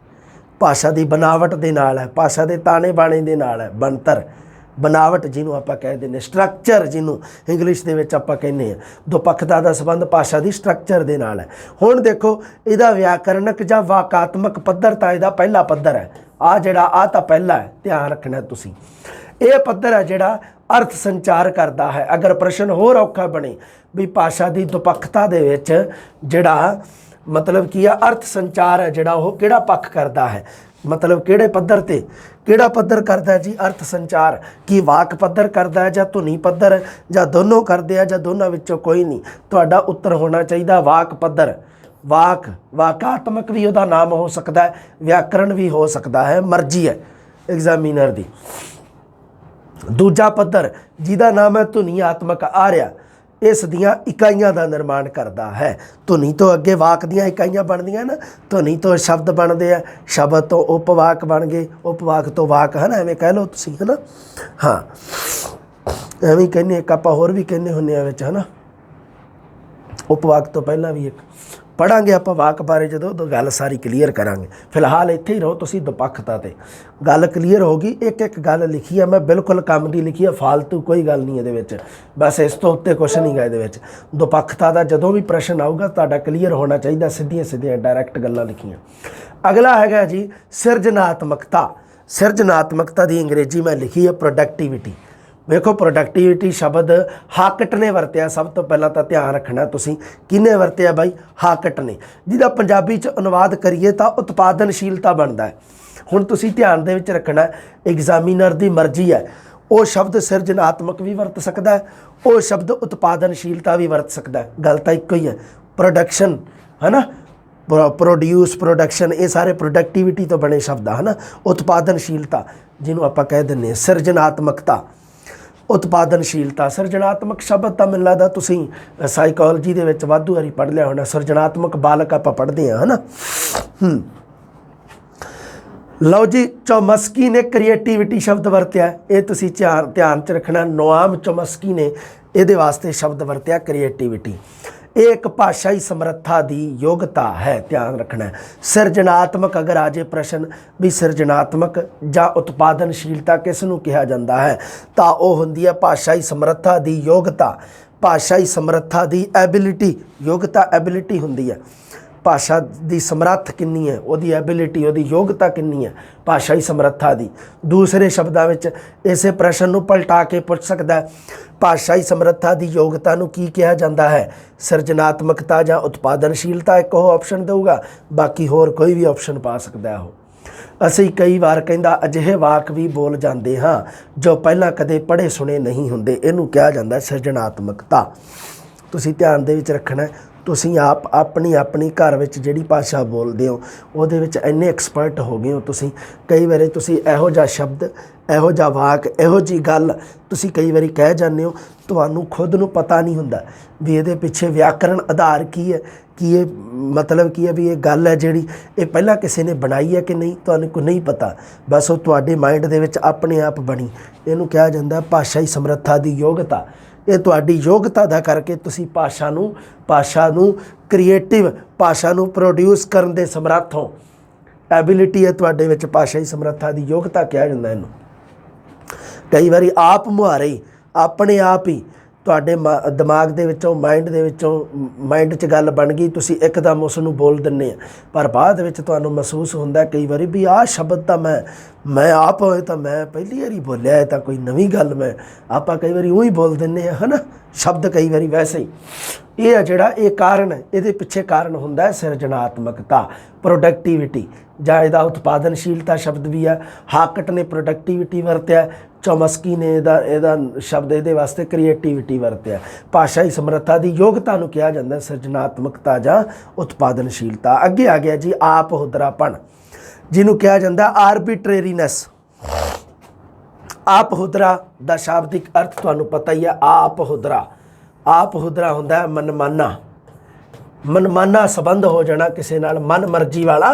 भाषा दी बनावट दे नाल है, भाषा दे ताने बाणे दे नाल है। बनतर बनावट जिन्हों आप कह दें, स्ट्रक्चर जिन्हों इंग्लिश दे विच आपां कहने हैं। दोपक्षता का संबंध भाषा की स्ट्रक्चर दे नाल है। हुण देखो इहदा व्याकरणक जां वाकात्मक पद्धर तां इहदा पहला पद्धर है, आ जिहड़ा आ तां पहला है, ध्यान रखना तुसीं। यह पद्धर है जिहड़ा अर्थ संचार करता है। अगर प्रश्न होर औखा बने भी भाषा की दोपक्षता दे विच जिहड़ा मतलब की अर्थ संचार है जिहड़ा वो किहड़ा पक्ष करता है, मतलब किहड़े पद्धर ते किहड़ा पद्धर करता है जी अर्थ संचार, कि वाक पद्धर करता है जां धुनी पद्धर जां दोनों करते हैं जां दोनों विचों कोई नहीं। तुहाडा उत्तर होना चाहिए वाक पद्धर। वाक वाकात्मक भी उहदा नाम हो सकता है, व्याकरण भी हो सकता है, मर्जी है एग्जामिनर दी। दूजा पद्धर जिहदा नाम है धुनियात्मक आर्या, इस दियां इकाइयां का निर्माण करता है। धुनी तो अगे वाक दियां इकाइयां बनदियां ना, धुनी तो शब्द बनते हैं, शब्द तो उपवाक बन गए, उपवाक तो वाक है ना, एवें कह लो तुसीं है ना। हाँ एवें कहने, एक आपां होर भी कहने हुंदे आ विच है ना, उपवाक तो पहला भी एक पढ़ांगे आपां वाक बारे जदों तो गल सारी क्लीयर करांगे। फिलहाल इत्थे ही रहो तुसीं दोपक्षता ते, गल क्लीयर होगी। एक एक गल लिखी है मैं, बिल्कुल काम दी लिखी है, फालतू कोई गल नहीं इहदे विच, बस इस तो उत्ते कुछ नहीं गा इहदे विच। दोपक्षता दा जदों भी प्रश्न आऊगा तुहाडा क्लीयर होना चाहिए, सीधियां सीधियां डायरैक्ट गल्लां लिखियां। अगला हैगा जी सिरजनात्मकता। सिरजनात्मकता दी अंग्रेजी मैं लिखी है प्रोडक्टिविटी। वेखो प्रोडक्टिविटी शब्द हाकट ने वरत्या, सब तो पहला तो ध्यान रखना तुसीं, किने वरत्या बाई, हाकट ने, जिहदा पंजाबी च अनुवाद करिए तो उत्पादनशीलता बनता है। हुण तुसीं ध्यान दे विच रखना, एग्जामिनर दी मर्जी है, वो शब्द सिरजनात्मक भी वरत सकता है, वो शब्द उत्पादनशीलता भी वरत सकता है, गल तां इक्को ही है। प्रोडक्शन है ना, प्रोड्यूस प्रोडक्शन, ये सारे प्रोडक्टिविटी तो बने शब्द है ना। उत्पादनशीलता जिन्हों आप कह दें, सिरजनात्मकता उत्पादनशीलता। सिरजनात्मक शब्द तो मैनूं लगदा तुसीं साइकोलॉजी दे विच वाधू वारी पढ़ लिया होना, सिरजनात्मक बालक आपां पढ़दे हैं है ना। लो जी चोमस्की ने क्रिएटिविटी शब्द वरत्या, ये तुसीं ध्यान च रखना, नोआम चोमस्की ने ये वास्ते शब्द वरत्या क्रिएटिविटी। ये एक भाषाई समर्था की योग्यता है, ध्यान रखना है। सिरजनात्मक अगर आ जाए प्रश्न भी सिरजनात्मक जां उत्पादनशीलता किस नूं कहा जाता है, तो वह होंदी है भाषाई समर्था की योग्यता। भाषाई समर्था की एबिलिटी, योग्यता एबिलिटी होंदी है, भाषा की समर्थ किन्नी है, वो एबिलिटी, वो योग्यता किन्नी है भाषाई समर्था की। दूसरे शब्दों में इस प्रश्न को पलटा के पूछ सकता है, भाषाई समर्था की योग्यता नूं की कहा जाता है, सिरजनात्मकता या उत्पादनशीलता। एक वो ऑप्शन दूगा, बाकी होर कोई भी ऑप्शन पा सकता है। असीं कई बार कहंदा अजिहे वाक भी बोल जाते हाँ जो पहला कदे पढ़े सुने नहीं होंदे, इहनूं कहा जाता है सिरजनात्मकता। तुसीं ध्यान दे विच रखना है, तुसीं आप अपनी अपनी घर विच जिहड़ी भाषा बोलदे हो उहदे विच इन्ने एक्सपर्ट हो गए हो तुसीं, कई बार तुसीं इहो जिहा शब्द, इहो जिहा वाक, इहो जी गल तुसीं कई बार कह जाते हो, तुहानूं खुद नूं पता नहीं हुंदा भी इहदे पिछे व्याकरण आधार की है, कि ये मतलब की है भी ये गल है जिहड़ी ये पहला किसी ने बनाई है कि नहीं, तुहानूं को नहीं पता, बस वो तुहाडे माइंड दे विच अपने आप बनी। इहनूं कहा जांदा भाषाई समर्था की योग्यता। ये तुहाडी योग्यता दा करके तुसीं भाषा नूं क्रिएटिव, भाषा नूं प्रोड्यूस करन दे समर्थ हो। एबिलिटी है तुहाडे विच, भाषाई समर्था की योग्यता कहा जांदा इहनूं। कई बारी आप मुहारे अपने आप ही तुहाडे दिमाग दे विचों, माइंड च गल बन गई, तुसीं एकदम उस नूं बोल दिंदे आ, पर बाद विच तुहानूं महसूस हुंदा कई बारी भी आह शब्द तां मैं आप होए तां मैं पहली वारी बोलिया है, तां कोई नवीं गल मैं आपां कई बारी उही बोल दिंदे आ है ना, शब्द कई बारी वैसे ही। ये है जिहड़ा ये कारण है, इहदे पिछे कारण हुंदा है सिरजनात्मकता, प्रोडक्टिविटी जां इहदा उत्पादनशीलता शब्द भी है। हाकट ने प्रोडक्टिविटी वरत्या, चोमस्की ने इहदा शब्द इहदे वास्ते क्रिएटिविटी वरत्या। भाषाई समर्था की योग्यता नूं कहा जाता है सिरजनात्मकता जां उत्पादनशीलता। अगे आ गया जी आप हुदरापण, जिन्हों कहा जाता है आर्बिट्रेरीनैस। आप हुदरा दा शाब्दिक अर्थ तुहानूं पता ही है, आप हुदरा आप हुदरा हुंदा है मनमाना। मनमाना संबंध हो जाना किसी नाल, मन मर्जी वाला।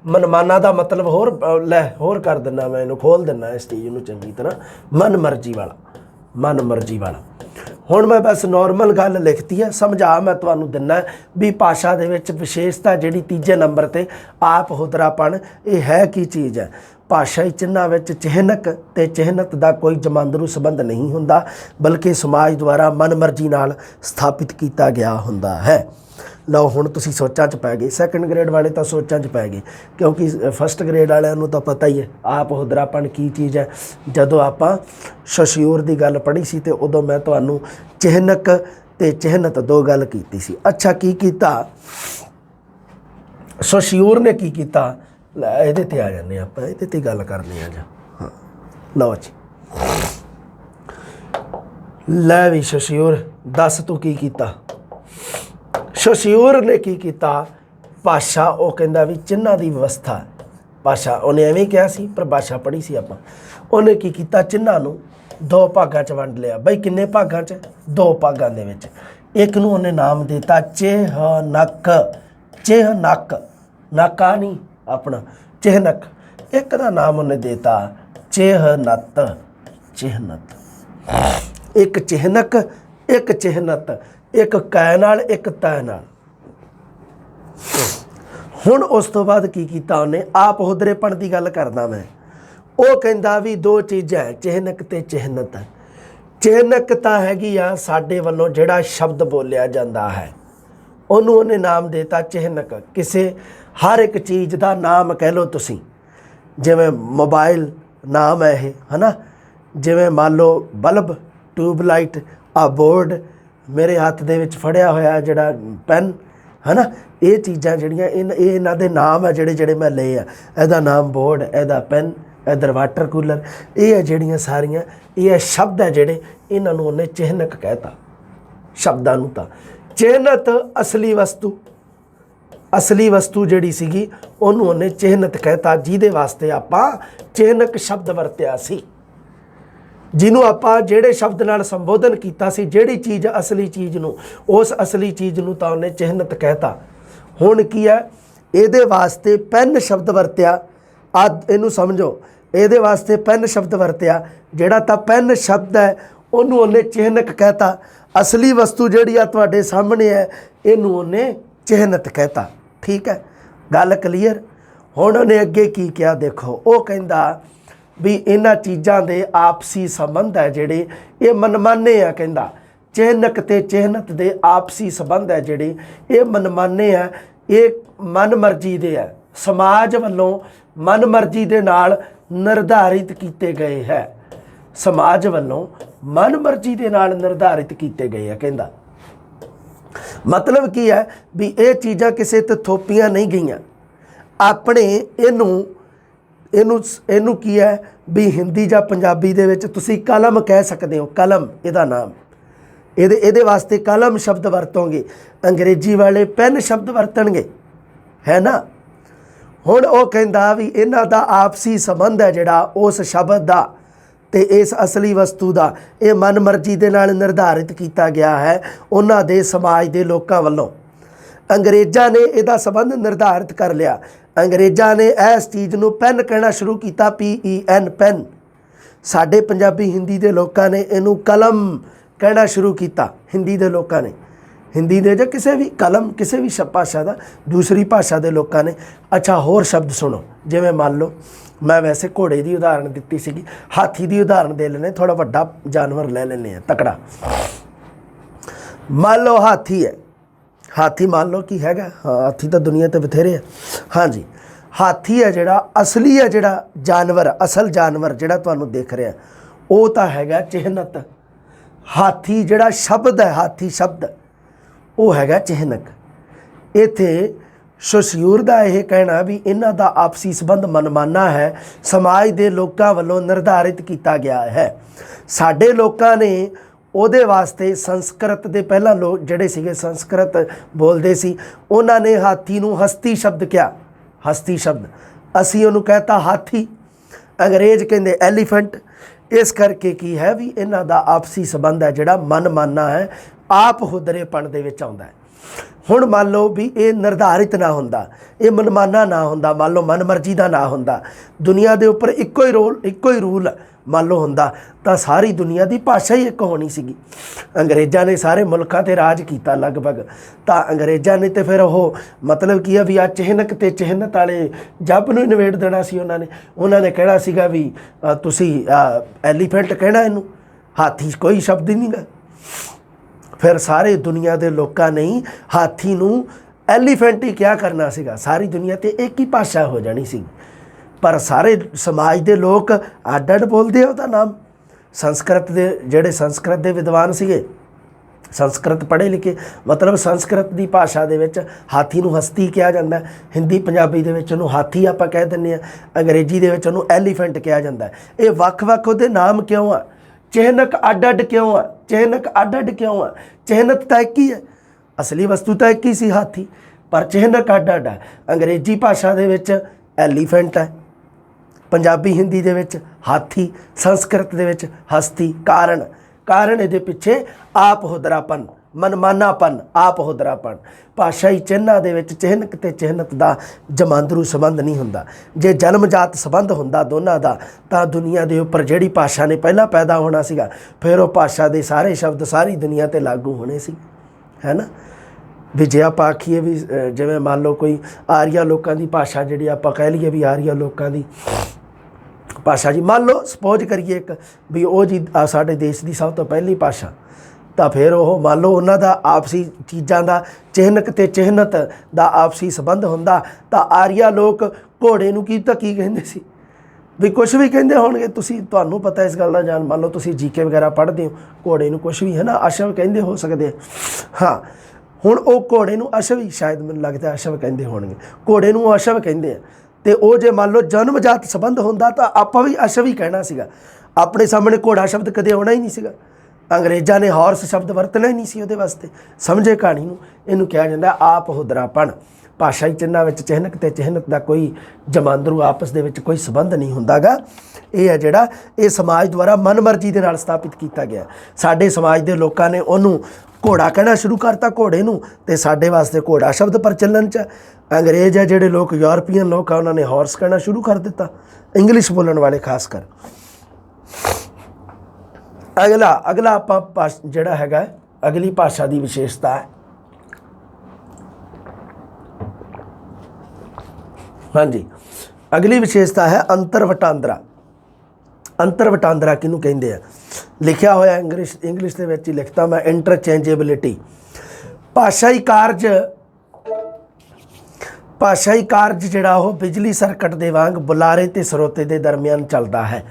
मनमाना का मतलब होर लै होर कर दिना, मैं इनू खोल दिना इस चीज़ नू चंगी तरह। मन मर्जी वाला, मन मर्जी वाला। हुण मैं बस नॉर्मल गल लिखती है, समझा मैं तुहानू दिना भी भाषा दे विच विशेषता जिहड़ी तीजे नंबर ते आप हुदरापन, ये है की चीज़ है। भाषाई चिन्हां विच चिहनक ते चिहनत दा कोई जमांदरू संबंध नहीं हुंदा, बल्कि समाज द्वारा मन मर्जी नाल स्थापित किया गया हुंदा है। लो हुण तुसीं सोचां च पै गए, सैकंड ग्रेड वाले तो सोचां च पै गए, क्योंकि फस्ट ग्रेड वालिਆਂ ਨੂੰ ਤਾਂ पता ही है आप हुदरापन की चीज़ है। जदों आपां शशियोर की गल पढ़ी सी तो उदों मैं तुहानू चिहनक ते चिहनत दो गल कीती सी। अच्छा की कीता शशियोर ने, की कीता, ਇਹਦੇ ਤੇ आ जाने ਆਪਾਂ, ਇਹਦੇ ਤੇ गल करनी आ जा। हाँ लो जी, लै भी शशियोर दस तू की कीता। शशियोर ने की कीता, भाषा वो कहंदा भी चिन्हां दी व्यवस्था है। भाषा उन्हें एवें कहा सी, पर भाषा पढ़ी सी आपां। उन्हें की कीता, चिन्हां नूं दो भागां च वंड लिया। बई किन्ने भागां च? दो भागां दे विच। एक नूं उन्हें नाम दिता चिहनक। चिहनक, नाका नहीं अपना, चिहनक। एक दा नाम उन्हें देता चिहनत। चिहनत, एक चिहनक, एक चिहनत, एक कै नाल, एक तै नाल। हुण उस तो बाद की कीता उन्हें, आप हुदरेपण की गल करदा मैं। वो कहंदा भी दो चीज़ां है, चिहनक ते चिहनत। चिहनक तां हैगी आ साडे वल्लों जिहड़ा शब्द बोलिया जांदा है, उन्होंने उन्हें नाम देता चिहनक। किसे हर एक चीज़ का नाम कह लो तुसी, जिवें मोबाइल नाम है ये, है ना, जिवें मान लो बल्ब, ट्यूबलाइट, आ बोर्ड, मेरे हाथ दे विच फड़िया होया जिहड़ा पैन, है ना, ये चीज़ां जिहड़ियां इन्हां दे नाम है जिहड़े जिहड़े मैं लए आ। इहदा नाम बोर्ड, इहदा पैन, इधर वाटर कूलर, ये है जिहड़ियां सारियां, ये शब्द है जिहड़े, इन्हां नूं उन्हें चिहनक कहता। शब्दां नूं तां चिहनत असली वस्तु, असली वस्तु जिहड़ी सीगी उहनूं उन्हें चिहनत कहता, जिहदे वास्ते आपां चिहनक शब्द वरतिया सी, जिन्हों आपां जिहड़े शब्द नाल संबोधन कीता सी, जिहड़ी चीज़ असली चीज़ नूं, उस असली चीज़ नूं तां उन्हें चिहनत कहता। हुण की है, इहदे वास्ते पैन शब्द वरतिया। इहनूं समझो, इहदे वास्ते पैन शब्द वरतिया, जिहड़ा तां पैन शब्द है उहनूं उन्हें चिहनक कहता। असली वस्तु जिहड़ी आ तुहाडे सामने है, इहनूं उन्हें चिहनत कहता। ठीक है, गल क्लीयर। हुण उन्हें अगे की किया देखो, वो कहंदा भी इन्हां चीज़ां दे आपसी संबंध है जिहड़े ये मनमाने आ। कहंदा चिहनक ते चिहनत दे आपसी संबंध है जिहड़े ये मनमाने आ, ये मन मर्जी दे है, समाज वल्लों मन मर्जी दे नाल निर्धारित किए गए है। समाज वल्लों मन मर्जी दे नाल निर्धारित किए गए है। कहंदा मतलब की है भी ये चीज़ां किसी ते थोपियां नहीं गईयां, अपने इनू की है भी हिंदी या पंजाबी दे विच तुसी कलम कह सकते हो। कलम इहदा नाम, इहदे वास्ते कलम शब्द वरतोगे, अंग्रेजी वाले पेन शब्द वरतणगे, है ना। हुण वो कहंदा भी इन्हां दा आपसी संबंध है जिहड़ा उस शब्द दा ते इस असली वस्तु का, ये मन मर्जी दे नाल निर्धारित किया गया है उन्हां दे समाज दे लोकां वल्लों। अंग्रेज़ां ने इहदा संबंध निर्धारित कर लिया। अंग्रेज़ां ने इस चीज़ नूं पेन कहना शुरू किया, PEN पेन। साडे पंजाबी हिंदी दे लोकां ने इहनूं कलम कहना शुरू किया। हिंदी दे लोकां ने, हिंदी दे जां किसी भी कलम, किसी भी भाषा का, दूसरी भाषा के लोगों ने। अच्छा होर शब्द सुनो, जिवें मान लो मैं वैसे घोड़े की उदाहरण दी सी, हाथी की उदाहरण दे लेने, थोड़ा वड्डा जानवर ले लेने तकड़ा। मान लो हाथी है, हाथी मान लो कि हैगा, हाँ हाथी तो दुनिया ते बथेरे है। हाँ जी, हाथी है जिहड़ा असली है, जिहड़ा जानवर, असल जानवर जिहड़ा तुहानूं दिख रहा, वो तो हैगा चिहनत। हाथी जिहड़ा शब्द है, हाथी शब्द, वो हैगा चिहनक। इत्थे शशियूर दा यह कहना भी इन्हां दा आपसी संबंध मनमाना है, समाज के लोगों वालों निर्धारित किया गया है। साडे लोकां ने ਉਹਦੇ वास्ते संस्कृत के पहला लोग ਜਿਹੜੇ ਸੀਗੇ संस्कृत बोलते सी, उन्होंने हाथी नूं हस्ती शब्द किया। हस्ती शब्द असी उन्होंने कहता हाथी, अंग्रेज़ कहते एलीफेंट। इस करके की है भी इन्हां दा आपसी संबंध है जिहड़ा मनमाना है, ਆਪ ਹੁਦਰੇਪਣ ਦੇ ਵਿੱਚ ਆਉਂਦਾ ਹੈ। ਹੁਣ ਮੰਨ ਲਓ ਵੀ ਇਹ ਨਿਰਧਾਰਿਤ ਨਾ ਹੁੰਦਾ, ਇਹ ਮਨਮਾਨਾ ਨਾ ਹੁੰਦਾ, ਮੰਨ ਲਓ ਮਨਮਰਜ਼ੀ ਦਾ ਨਾ ਹੁੰਦਾ, ਦੁਨੀਆ ਦੇ ਉੱਪਰ ਇੱਕੋ ਹੀ ਰੂਲ ਮੰਨ ਲਓ ਹੁੰਦਾ, ਤਾਂ ਸਾਰੀ ਦੁਨੀਆ ਦੀ ਭਾਸ਼ਾ ਹੀ ਇੱਕ ਹੋਣੀ ਸੀਗੀ। ਅੰਗਰੇਜ਼ਾਂ ਨੇ ਸਾਰੇ ਮੁਲਕਾਂ 'ਤੇ ਰਾਜ ਕੀਤਾ ਲਗਭਗ, ਤਾਂ ਅੰਗਰੇਜ਼ਾਂ ਨੇ ਤਾਂ ਫਿਰ ਉਹ ਮਤਲਬ ਕੀ ਆ ਵੀ ਆ ਚਿਹਨਕ ਅਤੇ ਚਿਹਨਤ ਵਾਲੇ ਜੱਬ ਨੂੰ ਨਿਬੇੜ ਦੇਣਾ ਸੀ। ਉਹਨਾਂ ਨੇ ਕਹਿਣਾ ਸੀਗਾ ਵੀ ਤੁਸੀਂ ਐਲੀਫੈਂਟ ਕਹਿਣਾ, ਇਹਨੂੰ ਹਾਥੀ ਕੋਈ ਸ਼ਬਦ ਹੀ ਨਹੀਂ ਗਾ। ਫਿਰ ਸਾਰੇ ਦੁਨੀਆ ਦੇ ਲੋਕਾਂ ਨੇ ਹਾਥੀ ਨੂੰ ਐਲੀਫੈਂਟ ਹੀ ਕਿਹਾ ਕਰਨਾ ਸੀਗਾ, ਸਾਰੀ ਦੁਨੀਆ 'ਤੇ ਇੱਕ ਹੀ ਭਾਸ਼ਾ ਹੋ ਜਾਣੀ ਸੀ। ਪਰ ਸਾਰੇ ਸਮਾਜ ਦੇ ਲੋਕ ਅੱਡ ਅੱਡ ਬੋਲਦੇ ਆ ਉਹਦਾ ਨਾਮ। ਸੰਸਕ੍ਰਿਤ ਦੇ ਜਿਹੜੇ ਸੰਸਕ੍ਰਿਤ ਦੇ ਵਿਦਵਾਨ ਸੀਗੇ, ਸੰਸਕ੍ਰਿਤ ਪੜ੍ਹੇ ਲਿਖੇ, ਮਤਲਬ ਸੰਸਕ੍ਰਿਤ ਦੀ ਭਾਸ਼ਾ ਦੇ ਵਿੱਚ ਹਾਥੀ ਨੂੰ ਹਸਤੀ ਕਿਹਾ ਜਾਂਦਾ, ਹਿੰਦੀ ਪੰਜਾਬੀ ਦੇ ਵਿੱਚ ਉਹਨੂੰ ਹਾਥੀ ਆਪਾਂ ਕਹਿ ਦਿੰਦੇ ਹਾਂ, ਅੰਗਰੇਜ਼ੀ ਦੇ ਵਿੱਚ ਉਹਨੂੰ ਐਲੀਫੈਂਟ ਕਿਹਾ ਜਾਂਦਾ। ਇਹ ਵੱਖ-ਵੱਖ ਉਹਦੇ ਨਾਮ ਕਿਉਂ ਆ? ਚਿਹਨਕ ਅੱਡ ਅੱਡ ਕਿਉਂ ਆ? ਚਿਹਨਕ ਅੱਡ ਅੱਡ ਕਿਉਂ ਆ? ਚਿਹਨਤ ਤਾਂ ਇੱਕ ਹੀ ਹੈ, ਅਸਲੀ ਵਸਤੂ ਤਾਂ ਇੱਕ ਹੀ ਸੀ ਹਾਥੀ, ਪਰ ਚਿਹਨਕ ਅੱਡ ਅੱਡ ਹੈ। ਅੰਗਰੇਜ਼ੀ ਭਾਸ਼ਾ ਦੇ ਵਿੱਚ ਐਲੀਫੈਂਟ ਹੈ, ਪੰਜਾਬੀ ਹਿੰਦੀ ਦੇ ਵਿੱਚ ਹਾਥੀ, ਸੰਸਕ੍ਰਿਤ ਦੇ ਵਿੱਚ ਹਸਤੀ। ਕਾਰਨ ਇਹਦੇ ਪਿੱਛੇ ਆਪ ਹੁਦਰਾਪਨ, ਮਨਮਾਨਾਪਨ, ਆਪ ਹੁਦਰਾਪਨ। ਭਾਸ਼ਾਈ ਚਿੰਨ੍ਹਾਂ ਦੇ ਵਿੱਚ ਚਿਹਨਕ ਅਤੇ ਚਿਹਨਤ ਦਾ ਜਮਾਂਦਰੂ ਸੰਬੰਧ ਨਹੀਂ ਹੁੰਦਾ। ਜੇ ਜਨਮਜਾਤ ਸੰਬੰਧ ਹੁੰਦਾ ਦੋਨਾਂ ਦਾ, ਤਾਂ ਦੁਨੀਆ ਦੇ ਉੱਪਰ ਜਿਹੜੀ ਭਾਸ਼ਾ ਨੇ ਪਹਿਲਾਂ ਪੈਦਾ ਹੋਣਾ ਸੀਗਾ, ਫਿਰ ਉਹ ਭਾਸ਼ਾ ਦੇ ਸਾਰੇ ਸ਼ਬਦ ਸਾਰੀ ਦੁਨੀਆ 'ਤੇ ਲਾਗੂ ਹੋਣੇ ਸੀ, ਹੈ ਨਾ। ਵੀ ਜੇ ਆਪਾਂ ਆਖੀਏ ਵੀ ਜਿਵੇਂ ਮੰਨ ਲਓ ਕੋਈ ਆਰੀਆ ਲੋਕਾਂ ਦੀ ਭਾਸ਼ਾ, ਜਿਹੜੀ ਆਪਾਂ ਕਹਿ ਲਈਏ ਵੀ ਆਰੀਆ ਲੋਕਾਂ ਦੀ ਭਾਸ਼ਾ ਜੀ, ਮੰਨ ਲਓ ਸਪੋਜ਼ ਕਰੀਏ ਇੱਕ ਵੀ ਉਹ ਜੀ ਸਾਡੇ ਦੇਸ਼ ਦੀ ਸਭ ਤੋਂ ਪਹਿਲੀ ਭਾਸ਼ਾ, ਤਾਂ ਫਿਰ ਉਹ ਮੰਨ ਲਓ ਉਹਨਾਂ ਦਾ ਆਪਸੀ ਚੀਜ਼ਾਂ ਦਾ ਚਿਹਨਕ ਅਤੇ ਚਿਹਨਤ ਦਾ ਆਪਸੀ ਸੰਬੰਧ ਹੁੰਦਾ, ਤਾਂ ਆਰੀਆ ਲੋਕ ਘੋੜੇ ਨੂੰ ਕੀ ਕਹਿੰਦੇ ਸੀ, ਵੀ ਕੁਛ ਵੀ ਕਹਿੰਦੇ ਹੋਣਗੇ। ਤੁਹਾਨੂੰ ਪਤਾ ਇਸ ਗੱਲ ਦਾ ਜਾਣ, ਮੰਨ ਲਓ ਤੁਸੀਂ ਜੀਕੇ ਵਗੈਰਾ ਪੜ੍ਹਦੇ ਹੋ, ਘੋੜੇ ਨੂੰ ਕੁਛ ਵੀ ਹੈ ਨਾ ਅਸ਼ਵ ਕਹਿੰਦੇ ਹੋ ਸਕਦੇ ਹਾਂ। ਹੁਣ ਉਹ ਘੋੜੇ ਨੂੰ ਅਸ਼ਵ ਹੀ, ਸ਼ਾਇਦ ਮੈਨੂੰ ਲੱਗਦਾ ਅਸ਼ਵ ਕਹਿੰਦੇ ਹੋਣਗੇ, ਘੋੜੇ ਨੂੰ ਉਹ ਅਸ਼ਵ ਕਹਿੰਦੇ ਆ। ਅਤੇ ਉਹ ਜੇ ਮੰਨ ਲਓ ਜਨਮਜਾਤ ਸੰਬੰਧ ਹੁੰਦਾ ਤਾਂ ਆਪਾਂ ਵੀ ਅਸ਼ਵ ਹੀ ਕਹਿਣਾ ਸੀਗਾ। ਆਪਣੇ ਸਾਹਮਣੇ ਘੋੜਾ ਸ਼ਬਦ ਕਦੇ ਆਉਣਾ ਹੀ ਨਹੀਂ ਸੀਗਾ। ਅੰਗਰੇਜ਼ਾਂ ਨੇ ਹਾਰਸ ਸ਼ਬਦ ਵਰਤਣਾ ਹੀ ਨਹੀਂ ਸੀ ਉਹਦੇ ਵਾਸਤੇ। ਸਮਝੇ ਕਹਾਣੀ ਨੂੰ? ਇਹਨੂੰ ਕਿਹਾ ਜਾਂਦਾ ਆਪ ਹੁਦਰਾਪਣ। ਭਾਸ਼ਾਈ ਚਿੰਨ੍ਹਾਂ ਵਿੱਚ ਚਿਹਨਕ ਅਤੇ ਚਿਹਨਤ ਦਾ ਕੋਈ ਜਮਾਂਦਰੂ ਆਪਸ ਦੇ ਵਿੱਚ ਕੋਈ ਸੰਬੰਧ ਨਹੀਂ ਹੁੰਦਾ ਗਾ। ਇਹ ਹੈ ਜਿਹੜਾ ਇਹ ਸਮਾਜ ਦੁਆਰਾ ਮਨਮਰਜ਼ੀ ਦੇ ਨਾਲ ਸਥਾਪਿਤ ਕੀਤਾ ਗਿਆ। ਸਾਡੇ ਸਮਾਜ ਦੇ ਲੋਕਾਂ ਨੇ ਉਹਨੂੰ ਘੋੜਾ ਕਹਿਣਾ ਸ਼ੁਰੂ ਕਰਤਾ, ਘੋੜੇ ਨੂੰ, ਅਤੇ ਸਾਡੇ ਵਾਸਤੇ ਘੋੜਾ ਸ਼ਬਦ ਪ੍ਰਚਲਨ 'ਚ। ਅੰਗਰੇਜ਼ ਹੈ ਜਿਹੜੇ ਲੋਕ, ਯੂਰਪੀਅਨ ਲੋਕ ਆ, ਉਹਨਾਂ ਨੇ ਹਾਰਸ ਕਹਿਣਾ ਸ਼ੁਰੂ ਕਰ ਦਿੱਤਾ, ਇੰਗਲਿਸ਼ ਬੋਲਣ ਵਾਲੇ ਖਾਸ ਕਰ। ਅਗਲਾ ਆਪਾਂ ਜਿਹੜਾ ਹੈਗਾ ਅਗਲੀ ਭਾਸ਼ਾ ਦੀ ਵਿਸ਼ੇਸ਼ਤਾ ਹੈ, ਹਾਂਜੀ, ਅਗਲੀ ਵਿਸ਼ੇਸ਼ਤਾ ਹੈ ਅੰਤਰ ਵਟਾਂਦਰਾ। ਅੰਤਰ ਵਟਾਂਦਰਾ ਕਿਹਨੂੰ ਕਹਿੰਦੇ ਆ? ਲਿਖਿਆ ਹੋਇਆ ਇੰਗਲਿਸ਼ ਦੇ ਵਿੱਚ ਹੀ ਲਿਖਤਾ ਮੈਂ, ਇੰਟਰਚੇਂਜੇਬਿਲਿਟੀ। ਭਾਸ਼ਾਈ ਕਾਰਜ ਜਿਹੜਾ ਉਹ ਬਿਜਲੀ ਸਰਕਟ ਦੇ ਵਾਂਗ ਬੁਲਾਰੇ ਅਤੇ ਸਰੋਤੇ ਦੇ ਦਰਮਿਆਨ ਚੱਲਦਾ ਹੈ।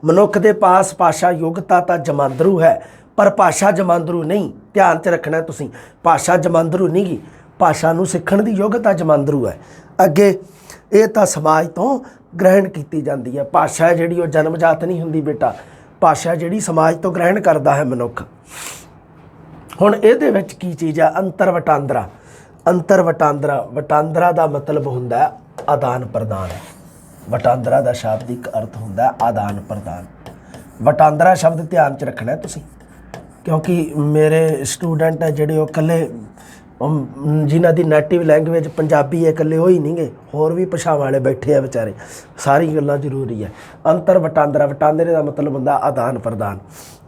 ਮਨੁੱਖ ਦੇ ਪਾਸ ਭਾਸ਼ਾ ਯੋਗਤਾ ਤਾਂ ਜਮਾਂਦਰੂ ਹੈ, ਪਰ ਭਾਸ਼ਾ ਜਮਾਂਦਰੂ ਨਹੀਂ। ਧਿਆਨ 'ਚ ਰੱਖਣਾ ਤੁਸੀਂ, ਭਾਸ਼ਾ ਜਮਾਂਦਰੂ ਨਹੀਂ ਗੀ, ਭਾਸ਼ਾ ਨੂੰ ਸਿੱਖਣ ਦੀ ਯੋਗਤਾ ਜਮਾਂਦਰੂ ਹੈ। ਅੱਗੇ ਇਹ ਤਾਂ ਸਮਾਜ ਤੋਂ ਗ੍ਰਹਿਣ ਕੀਤੀ ਜਾਂਦੀ ਹੈ। ਭਾਸ਼ਾ ਜਿਹੜੀ ਉਹ ਜਨਮਜਾਤ ਨਹੀਂ ਹੁੰਦੀ ਬੇਟਾ, ਭਾਸ਼ਾ ਜਿਹੜੀ ਸਮਾਜ ਤੋਂ ਗ੍ਰਹਿਣ ਕਰਦਾ ਹੈ ਮਨੁੱਖ। ਹੁਣ ਇਹਦੇ ਵਿੱਚ ਕੀ ਚੀਜ਼ ਆ? ਅੰਤਰ ਵਟਾਂਦਰਾ। ਅੰਤਰ ਵਟਾਂਦਰਾ ਦਾ ਮਤਲਬ ਹੁੰਦਾ ਆਦਾਨ ਪ੍ਰਦਾਨ। ਵਟਾਂਦਰਾ ਦਾ ਸ਼ਾਬਦਿਕ ਅਰਥ ਹੁੰਦਾ ਆਦਾਨ ਪ੍ਰਦਾਨ। ਵਟਾਂਦਰਾ ਸ਼ਬਦ ਧਿਆਨ 'ਚ ਰੱਖਣਾ ਤੁਸੀਂ, ਕਿਉਂਕਿ ਮੇਰੇ ਸਟੂਡੈਂਟ ਹੈ ਜਿਹੜੇ ਉਹ ਇਕੱਲੇ ਜਿਨ੍ਹਾਂ ਦੀ ਨੇਟਿਵ ਲੈਂਗੁਏਜ ਪੰਜਾਬੀ ਹੈ, ਇਕੱਲੇ ਉਹ ਹੀ ਨਹੀਂ ਗੇ, ਹੋਰ ਵੀ ਭਾਸ਼ਾਵਾਂ ਵਾਲੇ ਬੈਠੇ ਆ ਵਿਚਾਰੇ। ਸਾਰੀ ਗੱਲਾਂ ਜ਼ਰੂਰੀ ਹੈ। ਅੰਤਰ ਵਟਾਂਦਰਾ, ਵਟਾਂਦਰੇ ਦਾ ਮਤਲਬ ਹੁੰਦਾ ਆਦਾਨ ਪ੍ਰਦਾਨ।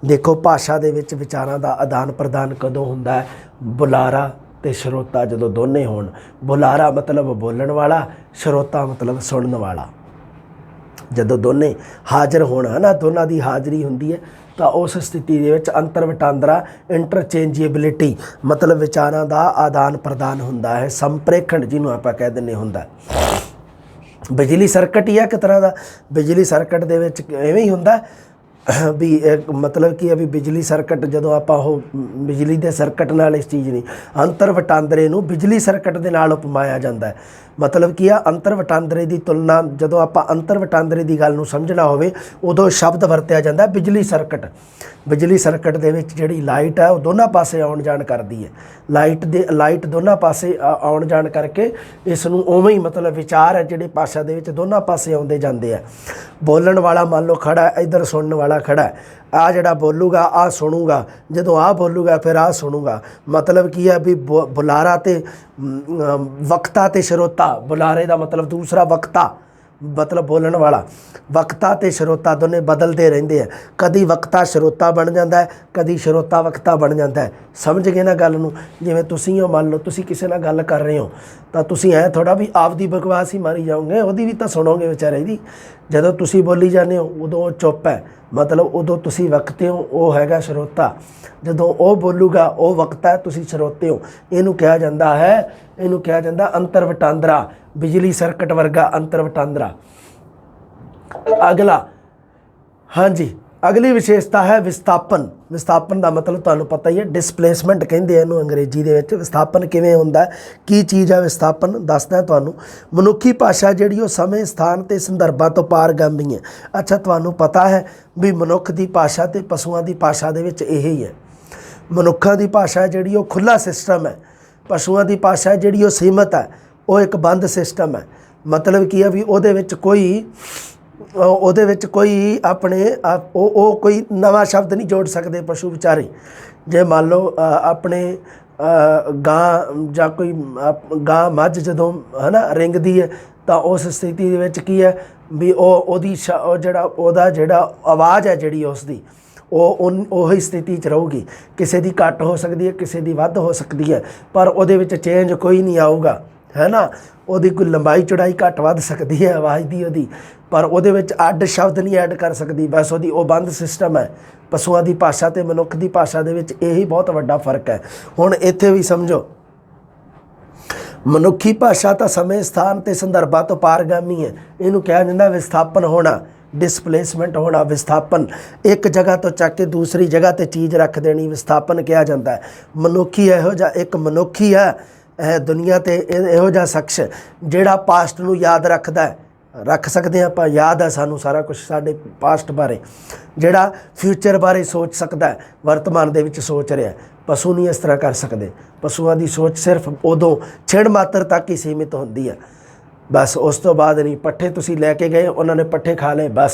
ਦੇਖੋ ਭਾਸ਼ਾ ਦੇ ਵਿੱਚ ਵਿਚਾਰਾਂ ਦਾ ਆਦਾਨ ਪ੍ਰਦਾਨ ਕਦੋਂ ਹੁੰਦਾ ਹੈ? ਬੁਲਾਰਾ ਅਤੇ ਸਰੋਤਾ ਜਦੋਂ ਦੋਨੇ ਹੋਣ। ਬੁਲਾਰਾ ਮਤਲਬ ਬੋਲਣ ਵਾਲਾ, ਸਰੋਤਾ ਮਤਲਬ ਸੁਣਨ ਵਾਲਾ। ਜਦੋਂ ਦੋਨੇ ਹਾਜ਼ਰ ਹੋਣ, ਹੈ ਨਾ, ਦੋਨਾਂ ਦੀ ਹਾਜ਼ਰੀ ਹੁੰਦੀ ਹੈ, ਤਾਂ ਉਸ ਸਥਿਤੀ ਦੇ ਵਿੱਚ ਅੰਤਰ ਵਟਾਂਦਰਾ, ਇੰਟਰਚੇਂਜੇਬਿਲਿਟੀ ਮਤਲਬ ਵਿਚਾਰਾਂ ਦਾ ਆਦਾਨ ਪ੍ਰਦਾਨ ਹੁੰਦਾ ਹੈ। ਸੰਪ੍ਰੇਖਣ ਜਿਹਨੂੰ ਆਪਾਂ ਕਹਿ ਦਿੰਦੇ ਹੁੰਦਾ। ਬਿਜਲੀ ਸਰਕਟ ਹੀ ਹੈ ਇੱਕ ਤਰ੍ਹਾਂ ਦਾ। ਬਿਜਲੀ ਸਰਕਟ ਦੇ ਵਿੱਚ ਐਵੇਂ ਹੀ ਹੁੰਦਾ ਵੀ ਮਤਲਬ ਕੀ ਹੈ ਵੀ ਬਿਜਲੀ ਸਰਕਟ, ਜਦੋਂ ਆਪਾਂ ਉਹ ਬਿਜਲੀ ਦੇ ਸਰਕਟ ਨਾਲ ਇਸ ਚੀਜ਼ ਨਹੀਂ, ਅੰਤਰ ਵਟਾਂਦਰੇ ਨੂੰ ਬਿਜਲੀ ਸਰਕਟ ਦੇ ਨਾਲ ਉਪਮਾਇਆ ਜਾਂਦਾ ਹੈ। ਮਤਲਬ ਕੀ ਆ? ਅੰਤਰ ਵਟਾਂਦਰੇ ਦੀ ਤੁਲਨਾ, ਜਦੋਂ ਆਪਾਂ ਅੰਤਰ ਵਟਾਂਦਰੇ ਦੀ ਗੱਲ ਨੂੰ ਸਮਝਣਾ ਹੋਵੇ, ਉਦੋਂ ਸ਼ਬਦ ਵਰਤਿਆ ਜਾਂਦਾ ਬਿਜਲੀ ਸਰਕਟ। ਬਿਜਲੀ ਸਰਕਟ ਦੇ ਵਿੱਚ ਜਿਹੜੀ ਲਾਈਟ ਹੈ ਉਹ ਦੋਨਾਂ ਪਾਸੇ ਆਉਣ ਜਾਣ ਕਰਦੀ ਹੈ। ਲਾਈਟ ਦੋਨਾਂ ਪਾਸੇ ਆਉਣ ਜਾਣ ਕਰਕੇ ਇਸ ਨੂੰ ਉਵੇਂ ਹੀ ਮਤਲਬ ਵਿਚਾਰ ਹੈ ਜਿਹੜੇ ਭਾਸ਼ਾ ਦੇ ਵਿੱਚ ਦੋਨਾਂ ਪਾਸੇ ਆਉਂਦੇ ਜਾਂਦੇ ਆ। ਬੋਲਣ ਵਾਲਾ ਮੰਨ ਲਓ ਖੜਾ, ਇੱਧਰ ਸੁਣਨ ਵਾਲਾ वाला खड़ा है, आ जिहड़ा बोलूगा आ सुनूगा, जदों आ बोलूगा फिर आ सुनूगा। मतलब की है भी बुलारा ते वक्ता ते श्रोता, बुलारे का मतलब दूसरा वक्ता मतलब बोलन वाला, वक्ता ते श्रोता दोने बदलते रहंदे हैं। कदी वक्ता श्रोता बन जाता है, कदी श्रोता वक्ता बन जाता है। समझ गए ना गल नूं? जिवें तुसीं हो, मान लो तुसीं किसी नाल गल कर रहे हो तो तुसीं ऐ थोड़ा भी आपदी बकवास ही मारी जाओगे, उहदी भी तो सुनोगे बेचारे दी। जदों तुसीं बोली जाते हो उदों चुप है, मतलब उदों तुसीं वक्ते हो, वो हैगा श्रोता। जदों वो बोलूगा वो वक्ता है, तुसीं श्रोते हो। इहनूं कहा जाता है, इहनूं कहा जाता अंतर वटांदरा, बिजली सर्किट वर्गा अंतर वटांदरा। अगला, हाँ जी, अगली विशेषता है विस्थापन। विस्थापन का मतलब तुहानूं पता ही है, डिसप्लेसमेंट कहंदे आ इहनूं अंग्रेजी दे विच। विस्थापन किवें हुंदा है, की चीज़ है विस्थापन, दसदा तुहानूं। मनुखी भाषा जिहड़ी वो समय स्थान ते संदर्भां तो पारगामी है। अच्छा, तुहानूं पता है भी मनुख की भाषा ते पशुआं की भाषा दे विच यही है। मनुखों की भाषा जिहड़ी वो खुला सिस्टम है, पशुआं की भाषा जिहड़ी वो सीमित है, वो एक बंद सिस्टम है। मतलब की है भी उहदे विच कोई अपने कोई नवा शब्द नहीं जोड़ सकते पशु विचारे। जे मान लो अपने गां जां कोई गां मझ जदों है ना रिंगदी है तो उस स्थिति दे विच की है भी जिहड़ा आवाज़ है जिहड़ी उसदी ਉਹੀ स्थिति च रहूगी। किसी की घट हो सकती है, किसी की वध हो सकती है, पर ਉਹਦੇ ਵਿੱਚ चेंज कोई नहीं आऊगा, है ना। ਉਹਦੀ कोई लंबाई चौड़ाई घट वध सकती है आवाज़ की ਉਹਦੀ, पर ਉਹਦੇ ਵਿੱਚ ਅੱਡ शब्द नहीं ऐड कर सकती। बस ਉਹਦੀ ਉਹ बंद सिस्टम है। पशुओं की भाषा तो मनुख की भाषा ਦੇ ਵਿੱਚ यही बहुत ਵੱਡਾ फर्क है। ਹੁਣ ਇੱਥੇ भी समझो, मनुखी भाषा तो समय स्थान ते संदर्भां तो पारगामी है। इनू कहा जाता विस्थापन होना, डिसप्लेसमेंट होना। विस्थापन एक जगह तो चक के दूसरी जगह ते चीज़ रख देनी, विस्थापन कहा जाता है। मनुखी इहो जिहा एक मनुखी है दुनिया ते इहो जिहा शख्स जिहड़ा पास्ट नूं याद रखदा है, रख सकते हैं आपां, याद है सानूं सारा कुछ साडे पास्ट बारे, जिहड़ा फ्यूचर बारे सोच सकदा है, वर्तमान दे विच सोच रहा है। पशु नहीं इस तरह कर सकते। पशुओं की सोच सिर्फ उदों छिड़ मात्र तक ही सीमित होंदी है, बस उस तो बाद नहीं। पट्ठे तुसी लैके गए, उन्होंने पट्ठे खा ले, बस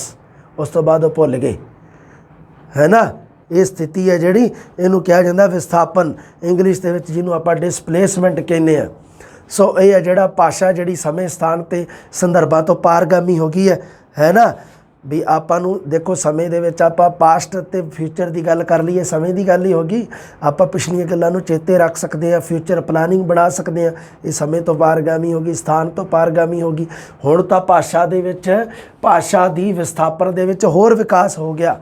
उस तो बाद वो भुल गए, है ना। ये स्थिति है जिहड़ी, इहनूं कहा जाता विस्थापन, इंग्लिश दे विच जिहनूं आपां डिसप्लेसमेंट कहने आ। सो ये है जिहड़ा भाषा जिहड़ी समय स्थान ते संदर्भां तो पारगामी हो गई है ना। भी आपां नूं देखो समय दे विच आपां पास्ट ते फ्यूचर की गल कर लईए, समय की गल ही होगी। आपां पिछलियां गल्लां नूं चेते रख सकते हैं, फ्यूचर प्लानिंग बना सकते हैं। ये समय तो पारगामी होगी, स्थान तो पारगामी होगी। हुण तां भाषा दे विच, भाषा दी विस्थापन दे विच होर विकास हो गया।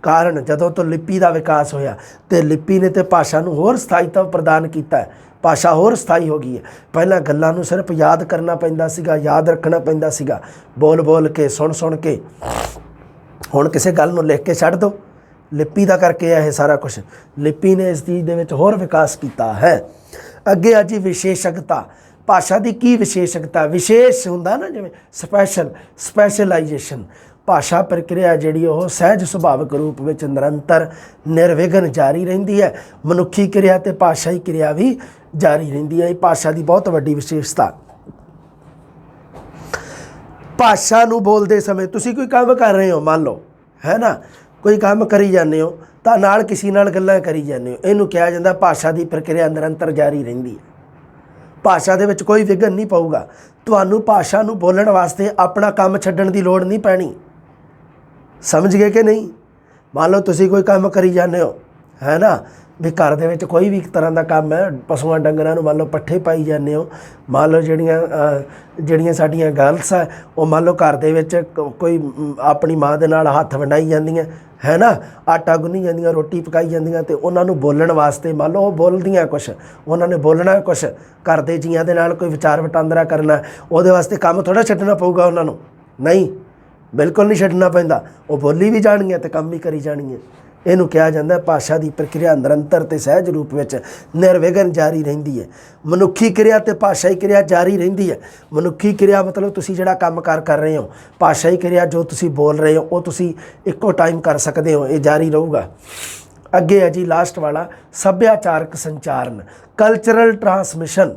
कारण जदों तो लिपि का विकास होया तो लिपि ने तो भाषा नूं होर स्थायित्व प्रदान किया है, भाषा होर स्थाई हो गई है। पहलां गल्लां नूं सिर्फ याद करना पैंदा सीगा, याद रखना पैंदा सीगा, बोल बोल के सुन सुन के। हुण किसी गल नूं लिख के छड्ड दो, लिपि दा करके है सारा कुछ। लिपि ने इस चीज़ दे विच होर विकास किया है। अगे आ जी विशेषज्ञता। भाषा की की विशेषज्ञता, विशेष हुंदा ना जिवें स्पैशलाइजेशन। भाषा प्रक्रिया जिहड़ी वो सहज सुभाविक रूप में निरंतर निर्विघन जारी रहिंदी है। मनुखी क्रिया ते भाषाई क्रिया भी जारी रहिंदी है। भाषा की बहुत वड्डी विशेषता। भाषा नूं बोलते समय तुसीं कोई काम कर रहे हो, मान लो है ना, कोई काम करी जाते हो तो नाल किसी नाल गल्लां करी जाते हो, इहनूं कहा जाता भाषा की प्रक्रिया निरंतर जारी रहिंदी है। भाषा दे विच कोई विघन नहीं पऊगा। तुहानूं भाषा नूं बोलण वास्ते अपना काम छड्डण की लोड़ नहीं पैनी। समझ गए कि नहीं। मान लो तुसी कोई काम करी जाते हो, है ना, भी घर दे विच कोई भी तरह का काम है, पशुआं डंगरां नूं मान लो पट्ठे पाई जाते हो। मान लो ਜਿਹੜੀਆਂ ਸਾਡੀਆਂ गर्ल्स है वो मान लो घर दे विच कोई अपनी माँ दे नाल हत्थ वंडाई जांदियां, है ना, आटा गुन्नी जांदियां, रोटी पकाई जांदियां, ते उन्हां नूं बोलण वास्ते मान लो वो बोलदियां कुछ, उन्होंने बोलना कुछ, घर दे जीआं दे नाल कोई विचार वटांदरा करना, उहदे वास्ते काम थोड़ा छड्डना पऊगा उन्हां नूं, नहीं, बिल्कुल नहीं छड्डना पैंदा। वो बोली भी जानी है तो काम भी करी जानी है। इनू कहा जाता है भाषा की प्रक्रिया निरंतर ते सहज रूप में निर्विघन जारी रहिंदी है। मनुखी क्रिया ते भाषाई क्रिया जारी रहिंदी है। मनुखी क्रिया मतलब तुसी जिहड़ा काम कर रहे हो, भाषाई क्रिया जो तुसी बोल रहे हो वो तुसी इक्को टाइम कर सकते हो, ये जारी रहूगा। अगे है जी लास्ट वाला, सभ्याचारक संचारण, कल्चरल ट्रांसमिशन।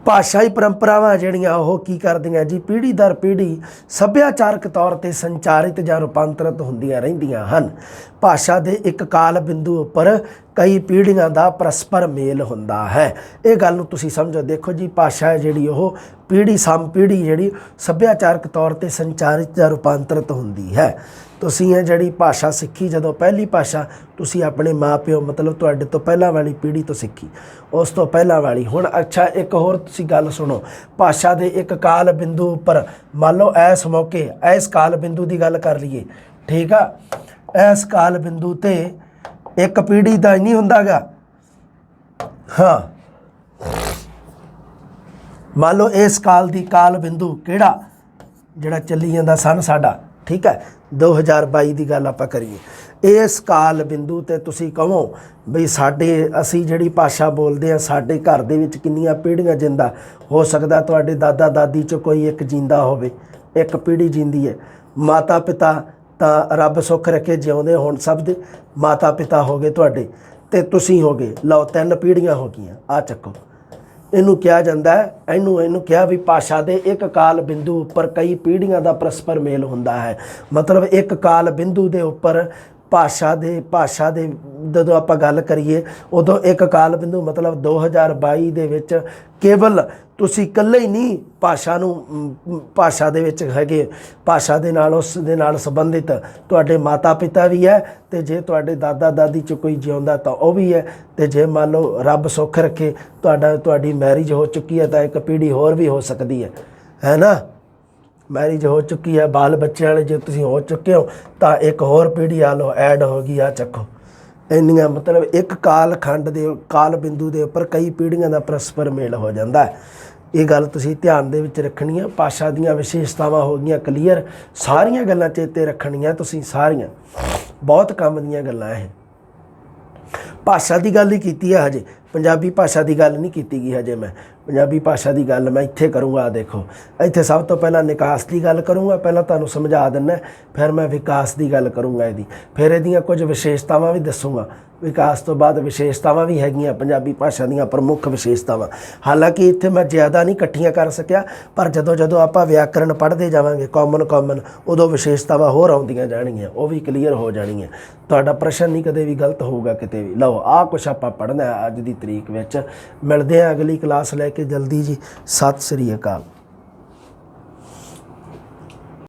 ਭਾਸ਼ਾਈ ਪਰੰਪਰਾਵਾਂ ਜਿਹੜੀਆਂ ਉਹ ਕੀ ਕਰਦੀਆਂ ਜੀ, ਪੀੜ੍ਹੀ ਦਰ ਪੀੜ੍ਹੀ ਸੱਭਿਆਚਾਰਕ ਤੌਰ 'ਤੇ ਸੰਚਾਰਿਤ ਜਾਂ ਰੂਪਾਂਤਰਿਤ ਹੁੰਦੀਆਂ ਰਹਿੰਦੀਆਂ ਹਨ। ਭਾਸ਼ਾ ਦੇ ਇੱਕ ਕਾਲ ਬਿੰਦੂ ਉੱਪਰ ਕਈ ਪੀੜ੍ਹੀਆਂ ਦਾ ਪਰਸਪਰ ਮੇਲ ਹੁੰਦਾ ਹੈ। ਇਹ ਗੱਲ ਨੂੰ ਤੁਸੀਂ ਸਮਝੋ। ਦੇਖੋ ਜੀ, ਭਾਸ਼ਾ ਹੈ ਜਿਹੜੀ ਉਹ ਪੀੜ੍ਹੀ ਸਮ ਪੀੜ੍ਹੀ ਜਿਹੜੀ ਸੱਭਿਆਚਾਰਕ ਤੌਰ 'ਤੇ ਸੰਚਾਰਿਤ ਜਾਂ ਰੂਪਾਂਤਰਿਤ ਹੁੰਦੀ ਹੈ। ਤੁਸੀਂ ਇਹ ਜਿਹੜੀ ਭਾਸ਼ਾ ਸਿੱਖੀ, ਜਦੋਂ ਪਹਿਲੀ ਭਾਸ਼ਾ ਤੁਸੀਂ ਆਪਣੇ ਮਾਂ ਪਿਓ ਮਤਲਬ ਤੁਹਾਡੇ ਤੋਂ ਪਹਿਲਾਂ ਵਾਲੀ ਪੀੜ੍ਹੀ ਤੋਂ ਸਿੱਖੀ, ਉਸ ਤੋਂ ਪਹਿਲਾਂ ਵਾਲੀ। ਹੁਣ ਅੱਛਾ, ਇੱਕ ਹੋਰ ਤੁਸੀਂ ਗੱਲ ਸੁਣੋ। ਭਾਸ਼ਾ ਦੇ ਇੱਕ ਕਾਲ ਬਿੰਦੂ ਉੱਪਰ ਮੰਨ ਲਓ ਇਸ ਮੌਕੇ ਇਸ ਕਾਲ ਬਿੰਦੂ ਦੀ ਗੱਲ ਕਰ ਲਈਏ, ਠੀਕ ਆ। ਇਸ ਕਾਲ ਬਿੰਦੂ 'ਤੇ ਇੱਕ ਪੀੜ੍ਹੀ ਦਾ ਨਹੀਂ ਹੁੰਦਾ ਗਾ, ਹਾਂ। ਮੰਨ ਲਓ ਇਸ ਕਾਲ ਦੀ ਕਾਲ ਬਿੰਦੂ ਕਿਹੜਾ, ਜਿਹੜਾ ਚੱਲੀ ਜਾਂਦਾ ਸਨ ਸਾਡਾ, ਠੀਕ ਹੈ, 2022 ਦੀ ਗੱਲ ਆਪਾਂ ਕਰੀਏ। ਇਸ ਕਾਲ ਬਿੰਦੂ 'ਤੇ ਤੁਸੀਂ ਕਹੋ ਬਈ ਅਸੀਂ ਜਿਹੜੀ ਭਾਸ਼ਾ ਬੋਲਦੇ ਹਾਂ, ਸਾਡੇ ਘਰ ਦੇ ਵਿੱਚ ਕਿੰਨੀਆਂ ਪੀੜ੍ਹੀਆਂ ਜਿੰਦਾ ਹੋ ਸਕਦਾ। ਤੁਹਾਡੇ ਦਾਦਾ ਦਾਦੀ 'ਚ ਕੋਈ ਇੱਕ ਜਿੰਦਾ ਹੋਵੇ, ਇੱਕ ਪੀੜ੍ਹੀ ਜਿੰਦੀ ਹੈ। ਮਾਤਾ ਪਿਤਾ ਤਾਂ ਰੱਬ ਸੁੱਖ ਰੱਖੇ ਜਿਉਂਦੇ ਹੁਣ, ਸਭ ਦੇ ਮਾਤਾ ਪਿਤਾ ਹੋ ਗਏ ਤੁਹਾਡੇ, ਅਤੇ ਤੁਸੀਂ ਹੋ ਗਏ। ਲਓ 3 ਪੀੜ੍ਹੀਆਂ ਹੋ ਗਈਆਂ। ਆ ਚੱਕੋ, ਇਹਨੂੰ ਕਿਹਾ ਜਾਂਦਾ ਹੈ, ਇਹਨੂੰ ਕਿਹਾ ਵੀ ਭਾਸ਼ਾ ਦੇ ਇੱਕ ਕਾਲ ਬਿੰਦੂ ਉੱਪਰ ਕਈ ਪੀੜ੍ਹੀਆਂ ਦਾ ਪਰਸਪਰ ਮੇਲ ਹੁੰਦਾ ਹੈ। ਮਤਲਬ ਇੱਕ ਕਾਲ ਬਿੰਦੂ ਦੇ ਉੱਪਰ ਭਾਸ਼ਾ ਦੇ ਜਦੋਂ ਆਪਾਂ ਗੱਲ ਕਰੀਏ, ਉਦੋਂ ਇੱਕ ਕਾਲ ਬਿੰਦੂ ਮਤਲਬ 2022 ਦੇ ਵਿੱਚ ਕੇਵਲ ਤੁਸੀਂ ਇਕੱਲੇ ਹੀ ਨਹੀਂ ਭਾਸ਼ਾ ਦੇ ਵਿੱਚ ਹੈਗੇ, ਭਾਸ਼ਾ ਦੇ ਨਾਲ ਉਸ ਦੇ ਨਾਲ ਸੰਬੰਧਿਤ ਤੁਹਾਡੇ ਮਾਤਾ ਪਿਤਾ ਵੀ ਹੈ, ਅਤੇ ਜੇ ਤੁਹਾਡੇ ਦਾਦਾ ਦਾਦੀ 'ਚ ਕੋਈ ਜਿਉਂਦਾ ਤਾਂ ਉਹ ਵੀ ਹੈ। ਅਤੇ ਜੇ ਮੰਨ ਲਓ ਰੱਬ ਸੁੱਖ ਰੱਖੇ ਤੁਹਾਡੀ ਮੈਰਿਜ ਹੋ ਚੁੱਕੀ ਹੈ ਤਾਂ ਇੱਕ ਪੀੜ੍ਹੀ ਹੋਰ ਵੀ ਹੋ ਸਕਦੀ ਹੈ ਨਾ। ਮੈਰਿਜ ਹੋ ਚੁੱਕੀ ਹੈ, ਬਾਲ ਬੱਚੇ ਵਾਲੇ ਜੇ ਤੁਸੀਂ ਹੋ ਚੁੱਕੇ ਹੋ ਤਾਂ ਇੱਕ ਹੋਰ ਪੀੜ੍ਹੀ ਆ ਲਓ ਐਡ ਹੋ ਗਈ। ਆ ਚੱਕੋ, ਇੰਨੀਆਂ ਮਤਲਬ ਇੱਕ ਕਾਲ ਖੰਡ ਦੇ ਕਾਲ ਬਿੰਦੂ ਦੇ ਉੱਪਰ ਕਈ ਪੀੜ੍ਹੀਆਂ ਦਾ ਪਰਸਪਰ ਮੇਲ ਹੋ ਜਾਂਦਾ ਹੈ। ਇਹ ਗੱਲ ਤੁਸੀਂ ਧਿਆਨ ਦੇ ਵਿੱਚ ਰੱਖਣੀ ਹੈ। ਭਾਸ਼ਾ ਦੀਆਂ ਵਿਸ਼ੇਸ਼ਤਾਵਾਂ ਹੋ ਗਈਆਂ ਕਲੀਅਰ, ਸਾਰੀਆਂ ਗੱਲਾਂ ਚੇਤੇ ਰੱਖਣੀਆਂ ਤੁਸੀਂ, ਸਾਰੀਆਂ ਬਹੁਤ ਕੰਮ ਦੀਆਂ ਗੱਲਾਂ ਇਹ। ਭਾਸ਼ਾ ਦੀ ਗੱਲ ਹੀ ਕੀਤੀ ਹੈ ਹਜੇ, ਪੰਜਾਬੀ ਭਾਸ਼ਾ ਦੀ ਗੱਲ ਨਹੀਂ ਕੀਤੀ ਗਈ ਹਜੇ। ਮੈਂ ਪੰਜਾਬੀ ਭਾਸ਼ਾ ਦੀ ਗੱਲ ਮੈਂ ਇੱਥੇ ਕਰੂੰਗਾ। ਦੇਖੋ, ਇੱਥੇ ਸਭ ਤੋਂ ਪਹਿਲਾਂ ਨਿਕਾਸ ਦੀ ਗੱਲ ਕਰੂੰਗਾ, ਪਹਿਲਾਂ ਤੁਹਾਨੂੰ ਸਮਝਾ ਦਿੰਦਾ, ਫਿਰ ਮੈਂ ਵਿਕਾਸ ਦੀ ਗੱਲ ਕਰੂੰਗਾ ਇਹਦੀ, ਫਿਰ ਇਹਦੀਆਂ ਕੁਝ ਵਿਸ਼ੇਸ਼ਤਾਵਾਂ ਵੀ ਦੱਸੂੰਗਾ। ਵਿਕਾਸ ਤੋਂ ਬਾਅਦ ਵਿਸ਼ੇਸ਼ਤਾਵਾਂ ਵੀ ਹੈਗੀਆਂ ਪੰਜਾਬੀ ਭਾਸ਼ਾ ਦੀਆਂ ਪ੍ਰਮੁੱਖ ਵਿਸ਼ੇਸ਼ਤਾਵਾਂ। ਹਾਲਾਂਕਿ ਇੱਥੇ ਮੈਂ ਜ਼ਿਆਦਾ ਨਹੀਂ ਇਕੱਠੀਆਂ ਕਰ ਸਕਿਆ, ਪਰ ਜਦੋਂ ਆਪਾਂ ਵਿਆਕਰਣ ਪੜ੍ਹਦੇ ਜਾਵਾਂਗੇ ਕਾਮਨ, ਉਦੋਂ ਵਿਸ਼ੇਸ਼ਤਾਵਾਂ ਹੋਰ ਆਉਂਦੀਆਂ ਜਾਣਗੀਆਂ, ਉਹ ਵੀ ਕਲੀਅਰ ਹੋ ਜਾਣਗੀਆਂ। ਤੁਹਾਡਾ ਪ੍ਰਸ਼ਨ ਨਹੀਂ ਕਦੇ ਵੀ ਗਲਤ ਹੋਊਗਾ ਕਿਤੇ ਵੀ। ਲਓ, ਆਹ ਕੁਛ ਆਪਾਂ ਪੜ੍ਹਨਾ ਅੱਜ ਦੀ ਤਰੀਕ ਵਿੱਚ। ਮਿਲਦੇ ਹਾਂ ਅਗਲੀ ਕਲਾਸ ਲੈ ਕੇ ਜਲਦੀ ਜੀ। ਸਤਿ ਸ੍ਰੀ ਅਕਾਲ।